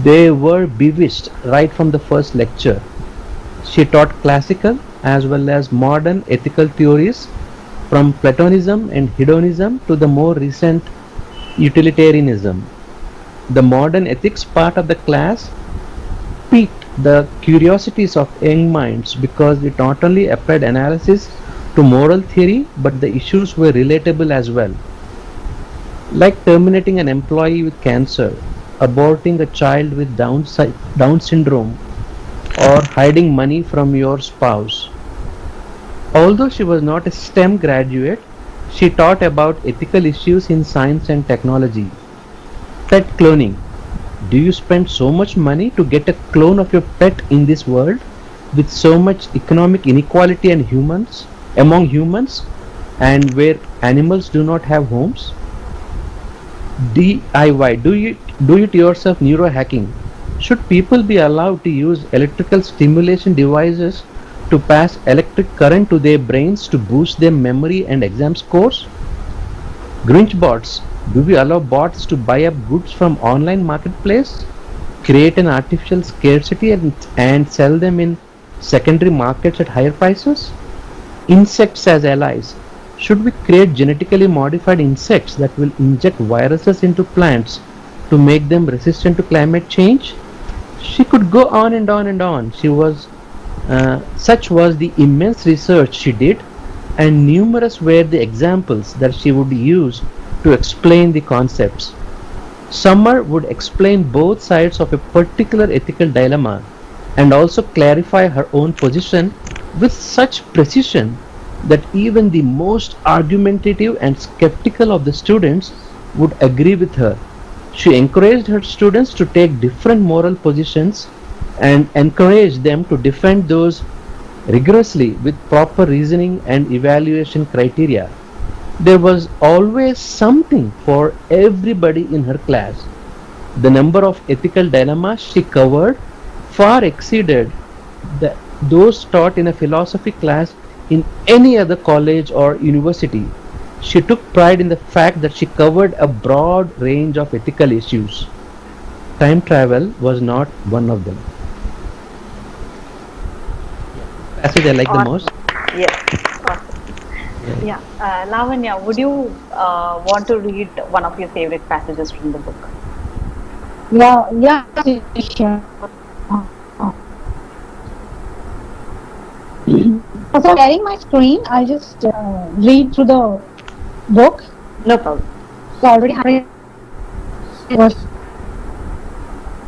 They were bewitched right from the first lecture. She taught classical as well as modern ethical theories, from Platonism and hedonism to the more recent utilitarianism. The modern ethics part of the class piqued the curiosities of young minds because it not only applied analysis to moral theory, but the issues were relatable as well. Like terminating an employee with cancer, aborting a child with Down syndrome, or hiding money from your spouse. Although she was not a STEM graduate, she taught about ethical issues in science and technology. Pet cloning. Do you spend so much money to get a clone of your pet in this world with so much economic inequality and among humans, and where animals do not have homes? DIY. Do it yourself neurohacking. Should people be allowed to use electrical stimulation devices to pass electric current to their brains to boost their memory and exam scores? Grinch bots. Do we allow bots to buy up goods from online marketplace, create an artificial scarcity and sell them in secondary markets at higher prices? Insects as allies. Should we create genetically modified insects that will inject viruses into plants to make them resistant to climate change? She could go on and on and on. Such was the immense research she did, and numerous were the examples that she would use to explain the concepts. Summer would explain both sides of a particular ethical dilemma and also clarify her own position with such precision that even the most argumentative and skeptical of the students would agree with her. She encouraged her students to take different moral positions and encouraged them to defend those rigorously with proper reasoning and evaluation criteria. There was always something for everybody in her class. The number of ethical dilemmas she covered far exceeded those taught in a philosophy class in any other college or university. She took pride in the fact that she covered a broad range of ethical issues. Time travel was not one of them. Passage I like the most. Yes. Awesome. Yeah. Lavanya, would you want to read one of your favorite passages from the book? Yeah, sure. So sharing my screen, I'll just read through the book. No problem. So already have a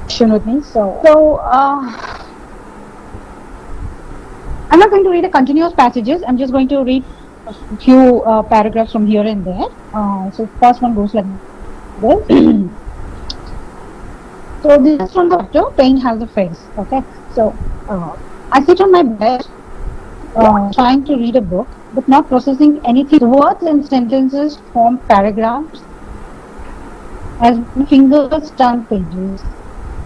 version with me. So I'm not going to read the continuous passages. I'm just going to read a few paragraphs from here and there. So first one goes like this. So this is from the chapter, Pain Has a Face. Okay. So I sit on my bed trying to read a book, but not processing anything. Words and sentences form paragraphs as my fingers turn pages.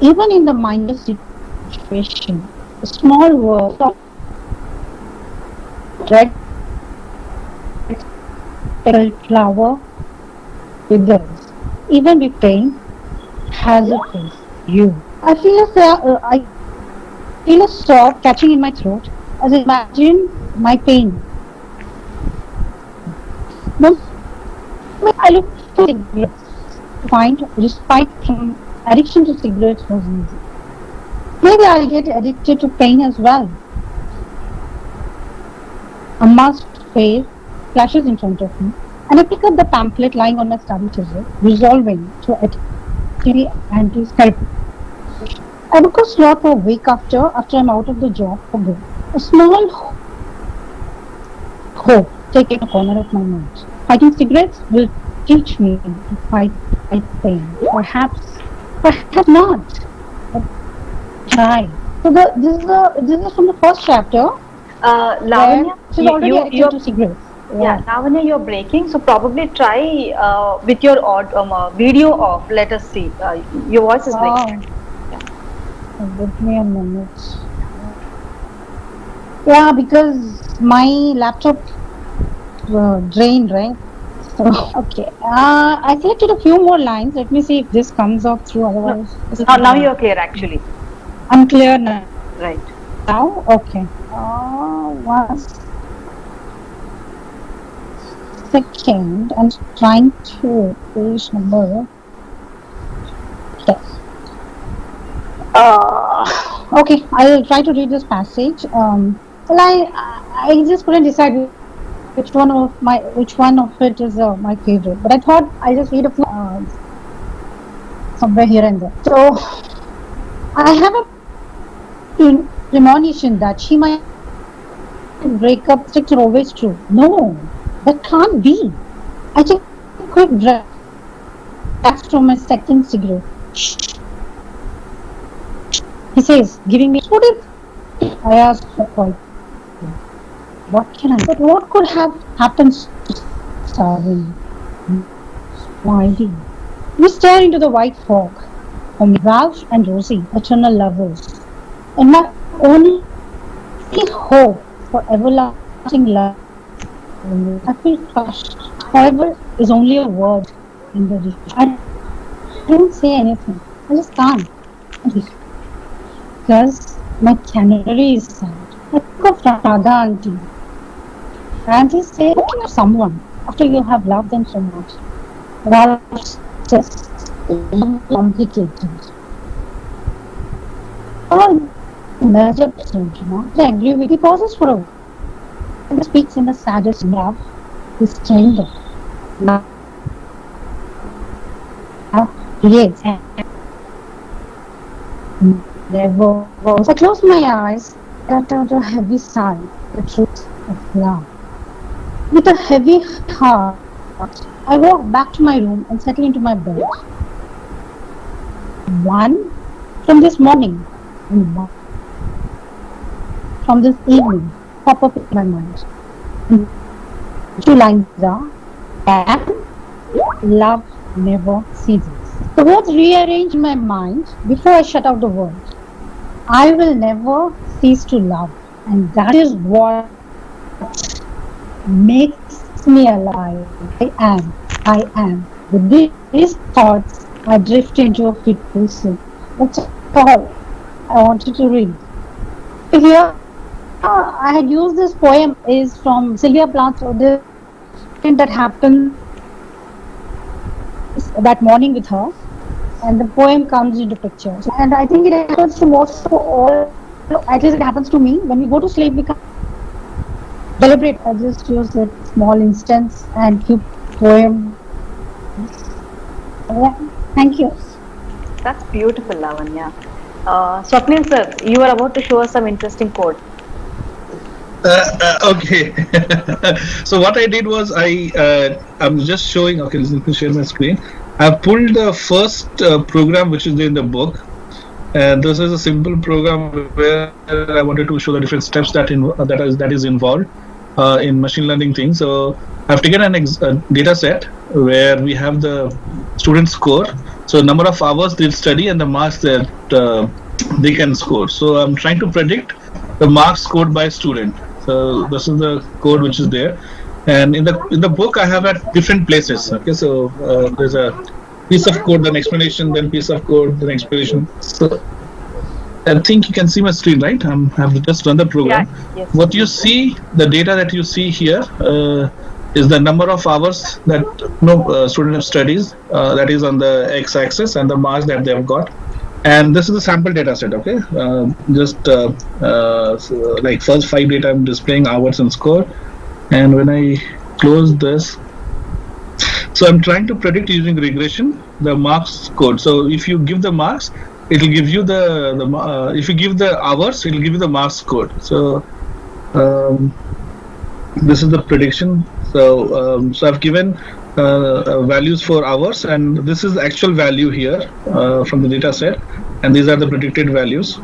Even in the minor situation, a small word of red petal flower withers. Even with pain has a face. You. I feel a sob catching in my throat as I imagine my pain. Then I look for cigarettes to find respite from addiction to cigarettes was easy. Maybe I'll get addicted to pain as well. A masked face flashes in front of me, and I pick up the pamphlet lying on my study table, resolving to actively anti-scalp. I would go slow for a week after I'm out of the job for good. A small hope taking a corner of my mind. Fighting cigarettes will teach me to fight pain. Perhaps not. But try. So this is from the first chapter. Lavanya, she's already addicted to cigarettes. Yeah, Lavanya, you're breaking. So probably try with your video off. Let us see. Your voice is breaking. Give me a minute. Yeah, because my laptop drained, right? So, okay. I selected a few more lines. Let me see if this comes out through. Otherwise, now you're clear. Actually, I'm clear now. Right. Now, okay. 1 second. I'm trying to page number. Okay. Okay, I'll try to read this passage. Well, I just couldn't decide which one of it is my favorite. But I thought I just read a few somewhere here and there. So I have a premonition that she might break up. Sticks are always true. No, that can't be. I take a quick breath from my second cigarette. He says, giving me, what if? I asked her quietly, what can I? But what could have happened to Starving? No idea. We stare into the white fog. For me, Ralph and Rosie, eternal lovers. And my only hope for everlasting love. I feel crushed. Forever is only a word in the reach. I don't say anything. I just can't. Because my canary is sad. I think of Radha auntie. Auntie say to someone after you have loved them so much. Ralph's just complicated. Oh, major percent, you know. I agree with. He pauses for a while and speaks in the saddest love. His tender. Now, Yes. Never was. I closed my eyes, got out a heavy sigh, the truth of love. With a heavy heart, I walked back to my room and settled into my bed. One from this morning and one from this evening pop up in my mind. And two lines are, and love never ceases. The words rearranged my mind before I shut out the world. I will never cease to love, and that is what makes me alive. I am. With these thoughts, I drift into a fitful sleep. That's all I wanted to read. Here, I had used this poem is from Sylvia Plath's The thing that happened that morning with her, and the poem comes into picture. And I think it happens to most of all, at least it happens to me. When we go to sleep, we can deliberate. I just use that small instance and keep poem. Yeah, thank you. That's beautiful, Lavanya. Swapnil sir, you were about to show us some interesting quote. Okay. So what I did was I'm just showing. Okay, let me share my screen. I've pulled the first program which is in the book, and this is a simple program where I wanted to show the different steps that is involved in machine learning things. So I've taken a data set where we have the student score, so number of hours they study and the marks that they can score. So I'm trying to predict the marks scored by student. So this is the code which is there, and in the book I have at different places. Okay, so there's a piece of code, then explanation, then piece of code, then explanation. So I think you can see my screen, right? I've just run the program. Yeah, yes. What you see, the data that you see here is the number of hours that student have studies. That is on the x-axis, and the marks that they have got. And this is the sample data set, okay? So like first 5 data I'm displaying hours and score. And when I close this, so I'm trying to predict using regression the marks scored. So if you give the marks, it will give you if you give the hours, it will give you the marks scored. So this is the prediction. So I've given values for hours, and this is the actual value here from the data set, and these are the predicted values.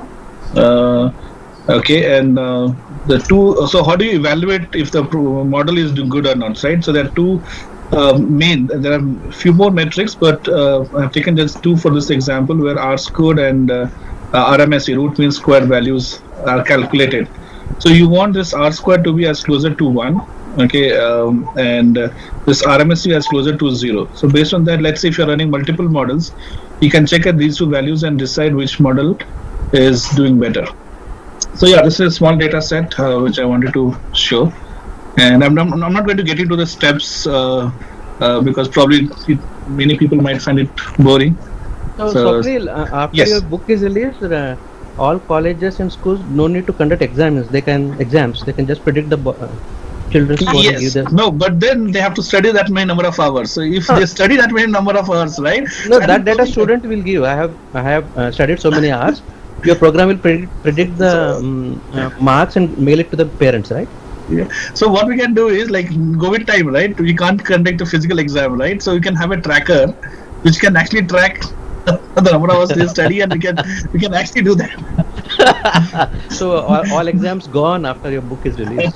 Okay, and the two. So how do you evaluate if the model is good or not, right? So there are two main. There are a few more metrics, but I've taken just 2 for this example, where R squared and RMSE, root mean square values, are calculated. So you want this R squared to be as closer to 1. Okay, and this RMSE as closer to 0. So based on that, let's say if you're running multiple models, you can check at these 2 values and decide which model is doing better. So yeah, this is a small data set which I wanted to show, and I'm not going to get into the steps because probably many people might find it boring. So Swapnil, after yes. your book is released, all colleges and schools no need to conduct exams. They can just predict the children's score. Yes. No, but then they have to study that many number of hours. So if they study that many number of hours, right? No, that data student will give. I have studied so many hours. Your program will predict the marks and mail it to the parents, right? Yeah. So what we can do is like go with time, right? We can't conduct a physical exam, right? So we can have a tracker which can actually track the number of hours they study, and we can actually do that. So all exams gone after your book is released.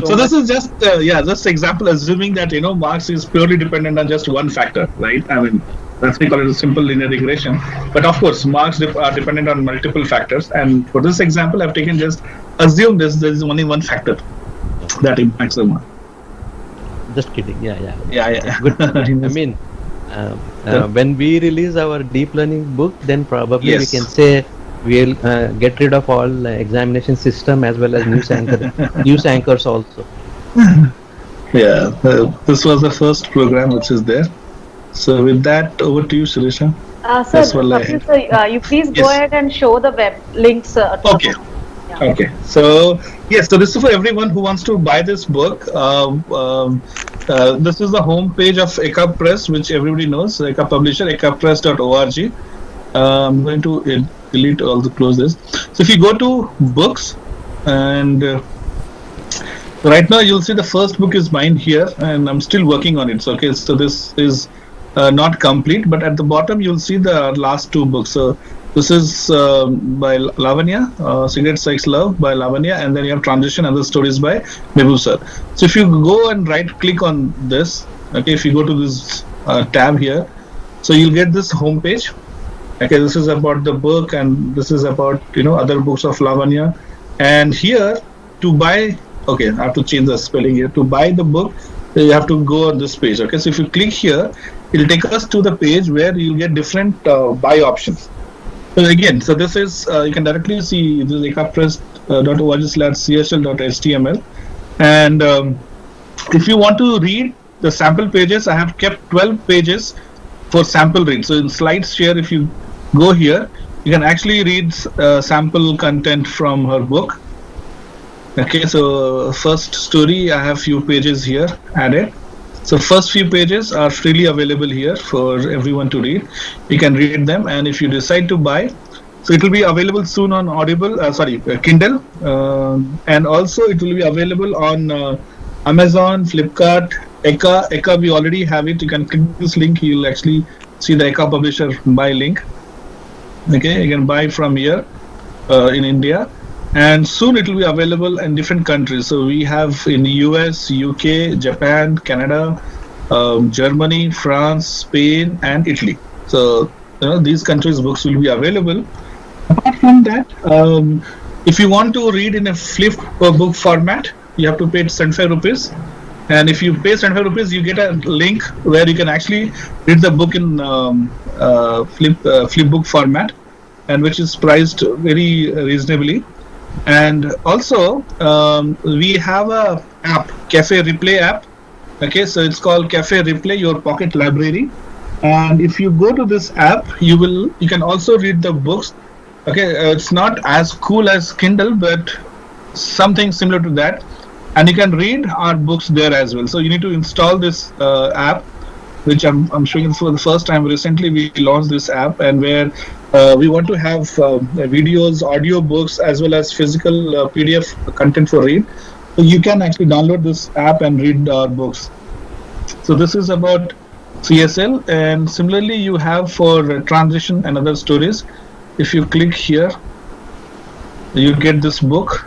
So this is just just example, assuming that marks is purely dependent on just one factor, right? I mean, that's we call it a simple linear regression. But of course, marks are dependent on multiple factors. And for this example, I've taken just assume there is only one factor that impacts the mark. Just kidding. Yeah. Good. I mean, when we release our deep learning book, then probably we can say we'll get rid of all examination system as well as news anchors also. Yeah, this was the first program which is there. So with that, over to you, Sirisha. Sir, you please go ahead and show the web links. Okay. Yeah. Okay. So yes, so this is for everyone who wants to buy this book. This is the home page of Eka Press, which everybody knows. Eka Publisher, ekapress.org. I'm going to delete all the close this. So if you go to books, and right now you'll see the first book is mine here, and I'm still working on it. So okay, so this is not complete, but at the bottom you'll see the last two books. So this is by Lavanya, Cigarette Sex Love by Lavanya, and then you have Transition and the stories by Mehboob sir. So if you go and right click on this, okay, if you go to this tab here, so you'll get this home page. Okay, this is about the book, and this is about other books of Lavanya. And here to buy, okay, I have to change the spelling here. To buy the book, you have to go on this page. Okay, so if you click here, it'll take us to the page where you'll get different buy options. So again, so this is you can directly see this is ekapress.org/csl.html, and if you want to read the sample pages, I have kept 12 pages for sample read. So in slides share, if you go here, you can actually read sample content from her book. Okay, so first story, I have few pages here added. So first few pages are freely available here for everyone to read. You can read them, and if you decide to buy, so it will be available soon on Audible, Kindle, and also it will be available on Amazon, Flipkart, Eka. Eka, we already have it. You can click this link. You'll actually see the Eka Publisher buy link. Okay, you can buy from here in India, and soon it will be available in different countries. So we have in the US, UK, Japan, Canada, Germany, France, Spain, and Italy. So these countries' books will be available. Apart from that, if you want to read in a flip book format, you have to pay 75 rupees. And if you pay 75 rupees, you get a link where you can actually read the book in flip book format, and which is priced very reasonably. And also, we have a app, Cafe Replay app. Okay, so it's called Cafe Replay, your pocket library. And if you go to this app, you can also read the books. Okay, it's not as cool as Kindle, but something similar to that. And you can read our books there as well. So you need to install this app, which I'm showing you for the first time. Recently, we launched this app, and where we want to have videos, audio books, as well as physical PDF content for read. So you can actually download this app and read our books. So this is about CSL, and similarly you have for Transition and other stories. If you click here, you get this book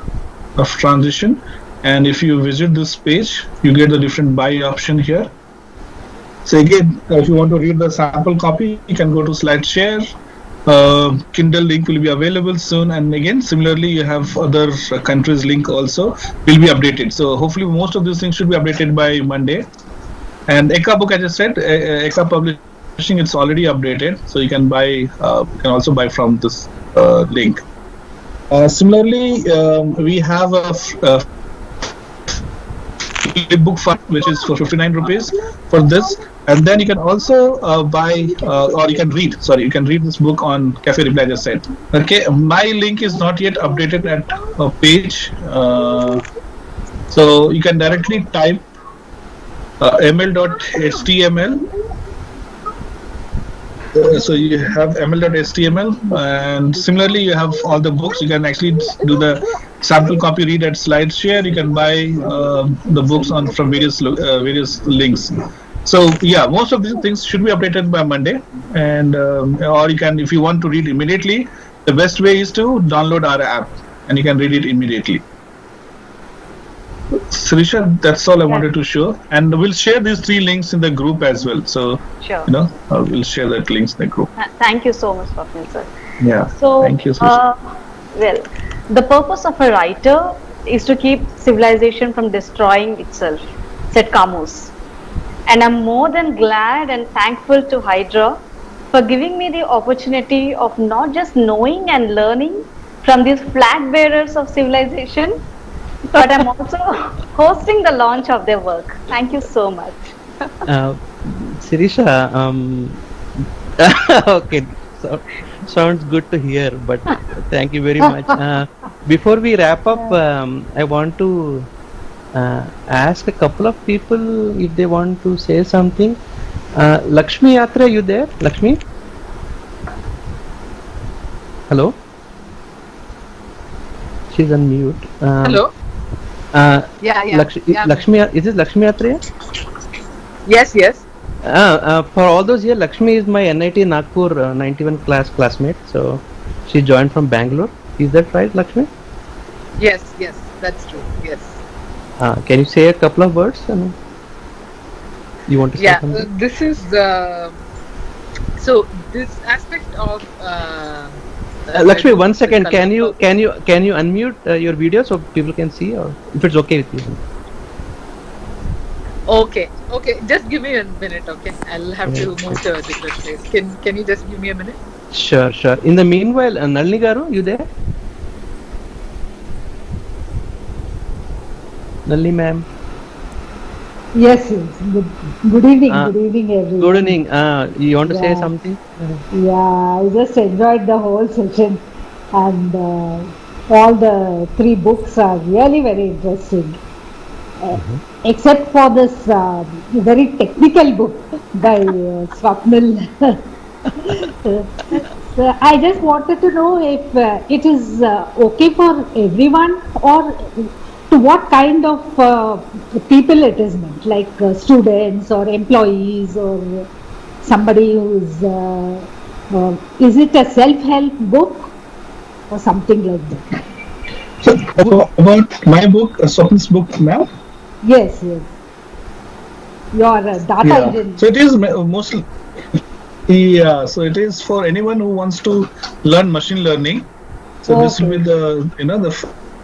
of Transition, and if you visit this page, you get the different buy option here. So again, if you want to read the sample copy, you can go to SlideShare. Kindle link will be available soon, and again similarly you have other countries link also will be updated. So hopefully most of these things should be updated by Monday. And Eka book, as I said, Eka Publishing, it's already updated, so you can buy. You can also buy from this link. Similarly, we have a book fund, which is for 59 rupees for this, and then you can also buy or you can read. Sorry, you can read this book on Cafe Replay, as I said. Okay, my link is not yet updated at a page, so you can directly type ml.html. So you have ml.html, and similarly you have all the books. You can actually do the sample copy read at SlideShare. You can buy the books from various links. So yeah, most of these things should be updated by Monday, and or you can, if you want to read immediately, the best way is to download our app, and you can read it immediately. Sirisha, that's all I wanted to show, and we'll share these 3 links in the group as well. So Sure. We'll share that links in the group. Thank you so much, Swapnil sir. Yeah. So, Thank you, Sirisha. well, the purpose of a writer is to keep civilization from destroying itself, said Camus. And I'm more than glad and thankful to Hydra for giving me the opportunity of not just knowing and learning from these flag bearers of civilization, but I'm also hosting the launch of their work. Thank you so much. Sirisha, okay, so, sounds good to hear, but thank you very much. Before we wrap up, I want to ask a couple of people if they want to say something. Lakshmi Yatra, you there? Lakshmi? Hello? She's on mute. Hello? Yeah. Lakshmi, is this Lakshmi Yatra? Yes. For all those here, Lakshmi is my NIT Nagpur 91 classmate. So she joined from Bangalore. Is that right, Lakshmi? Yes, that's true. Yes. Can you say a couple of words? You want to say something? This is so this aspect of Lakshmi, 1 second. Can you unmute your video so people can see, or if it's okay with you? Okay. Just give me a minute, okay? I'll have to move to a different place. Can you just give me a minute? Sure. In the meanwhile, Nalini Garu, you there? Nalini ma'am. Yes. Good evening. Good evening, everyone. Good evening. You want to say something? Yeah, I just enjoyed the whole session, and all the 3 books are really very interesting. Except for this very technical book by Swapnil. So I just wanted to know if it is okay for everyone, or to what kind of people it is meant, like students or employees or somebody who's is it a self-help book or something like that? So about my book, Swapnil's book, ma'am. Yes. Your data engine. So it is mostly. Yeah, so it is for anyone who wants to learn machine learning. So this will be the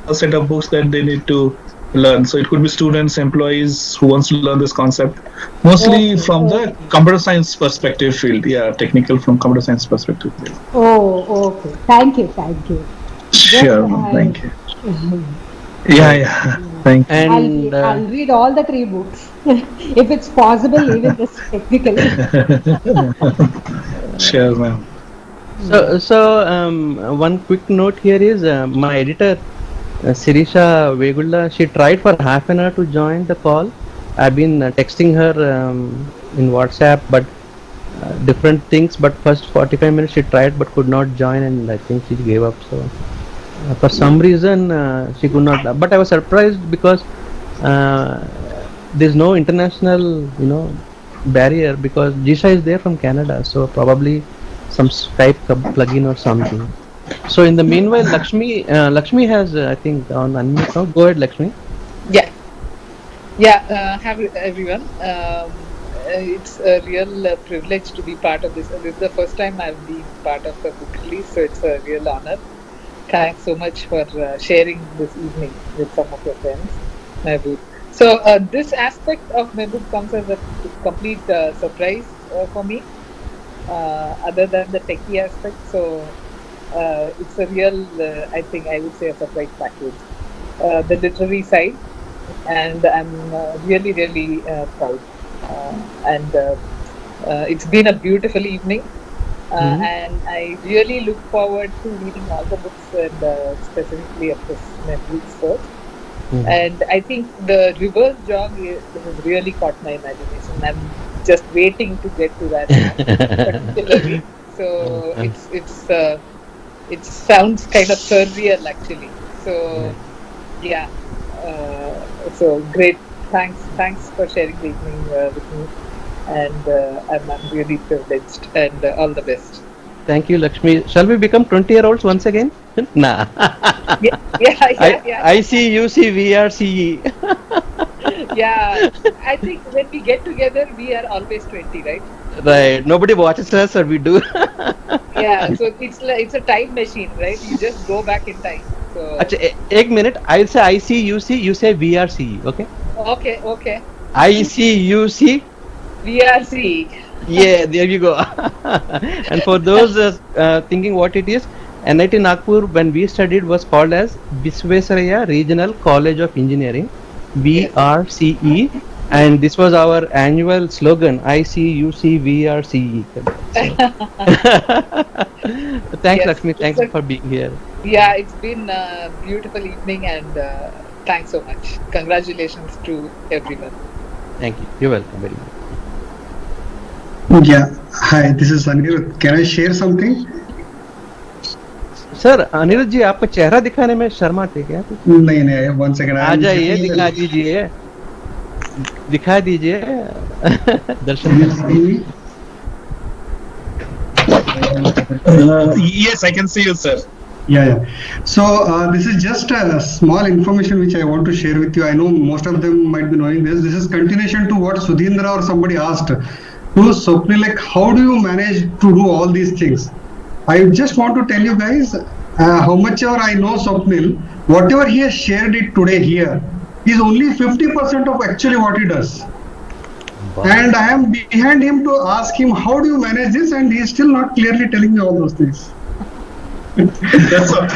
first set of books that they need to learn. So it could be students, employees who wants to learn this concept, mostly from the computer science perspective field. Yeah, technical from computer science perspective field. Oh, okay. Thank you. Sure, thank you. Yeah. Thank you. And I'll read all the 3 books if it's possible, even this technical. Sure, ma'am. So one quick note here is my editor, Sirisha Vegulla, she tried for half an hour to join the call. I've been texting her in WhatsApp, but different things. But first 45 minutes she tried but could not join, and I think she gave up. So for some reason she could not. But I was surprised because there's no international, barrier, because Jisha is there from Canada, so probably some Skype plugin or something. So in the meanwhile, Lakshmi has I think on unmute now. Go ahead, Lakshmi. Have everyone. It's a real privilege to be part of this. This is the first time I've been part of a book release, so it's a real honor. Thanks so much for sharing this evening with some of your friends, Mehboob. So this aspect of Mehboob comes as a complete surprise for me, other than the techie aspect. So it's a real, I think I would say, a surprise package. The literary side, and I'm really proud. And it's been a beautiful evening. And I really look forward to reading all the books, and specifically of this Mehboob's first. And I think the reverse jog has really caught my imagination. I'm just waiting to get to that particularly. So it sounds kind of surreal actually. So so great. Thanks for sharing the evening with me. And I'm really privileged, and all the best. Thank you, Lakshmi. Shall we become 20-year-olds once again? Nah. I see, you see, we are CE. Yeah, I think when we get together, we are always 20, right? Right. Nobody watches us, or we do. Yeah. So it's a time machine, right? You just go back in time. So. Achha, एक minute. I'll say I see, you see. You say we are CE. Okay. Okay. I see, you see. VRC. Yeah, there you go. And for those thinking what it is, NIT Nagpur, when we studied, was called as Visvesvaraya Regional College of Engineering, VRCE, and this was our annual slogan, I see, you see, VRCE. Thanks, Lakshmi. Thanks for being here. Yeah, it's been a beautiful evening, and Thanks so much. Congratulations to everyone. Thank you. You're welcome very much. Yeah. Hi, this is Anirudh. Can I share something? Sir Anirudh ji आपका चेहरा दिखाने में शर्माते क्या? नहीं नहीं, 1 second. आ जाइए, दिखा दीजिए, दिखा दीजिए दर्शन। Yes, I can see you, sir. Yeah. So this is just a small information which I want to share with you. I know most of them might be knowing this. This is continuation to what Sudhindra or somebody asked. To Swapnil, like how do you manage to do all these things? I just want to tell you guys, how much ever I know Swapnil, whatever he has shared it today here is only 50% of actually what he does. Wow. And I am behind him to ask him, how do you manage this? And he is still not clearly telling me all those things. That's all.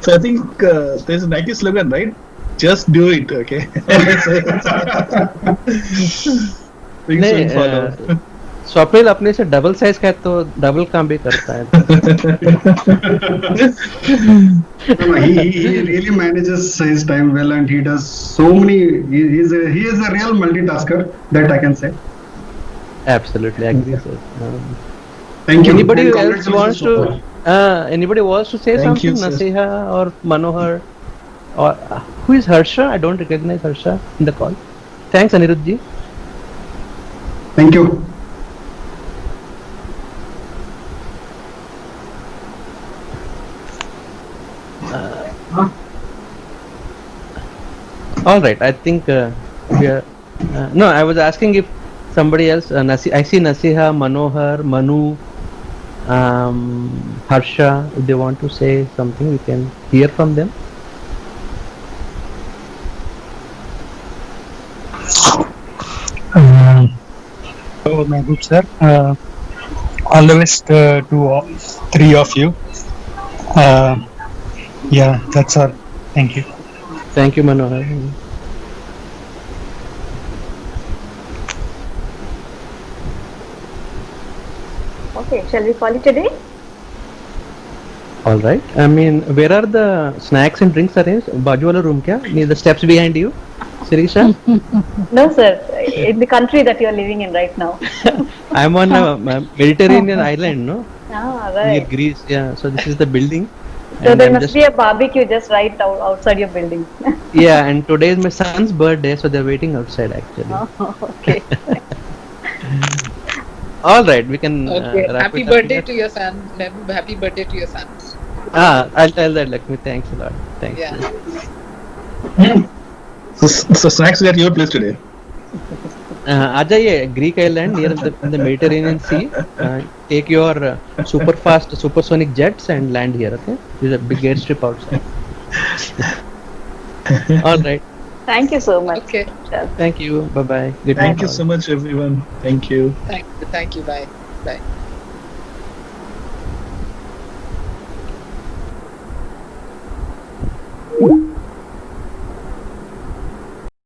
So I think there's a Nike slogan, right? Just do it, okay? Swapnil अपने से double size का है तो double काम भी करता है। No, he really manages his time well, and he does so many. He is a real multitasker, that I can say. Absolutely agree, sir. Thank you. Anybody And else wants to? Anybody wants to say Thank something? you, sir. Nasiha or Manohar, or who is Harsha? I don't recognize Harsha in the call. Thanks, Anirudh ji. Thank you. All right, I think we are. No, I was asking if somebody else. I see Nasiha, Manohar, Manu, Harsha. If they want to say something, we can hear from them. So, Mehboob sir, all the best to all three of you. Yeah, that's all. Thank you. Thank you, Manohar. Okay, shall we call it a day? All right. I mean, where are the snacks and drinks arranged? Baju wala room kya? Near the steps behind you, Sirisha? No, sir. In the country that you are living in right now. I'm on a Mediterranean island, no? Ah, Near right. Greece, yeah. So this is the building. So And there I'm must just- be a barbecue just right outside your building. Yeah, and today is my son's birthday, so they're waiting outside actually. Oh, okay. All right, we can Okay. wrap Happy it up birthday here. to your son. Mehboob, happy birthday to your son. I'll tell that, Lakshmi. Thanks a lot. Thanks. Yeah. So snacks are at your place today. आ जाइए Greek island near the Mediterranean Sea. Take your super fast supersonic jets and land here. Okay, there's a big airstrip outside. All right. Thank you so much. Okay. Thank you. Bye bye. Good Thank night you all. so much, everyone. Thank you. Thank you. Bye. Bye.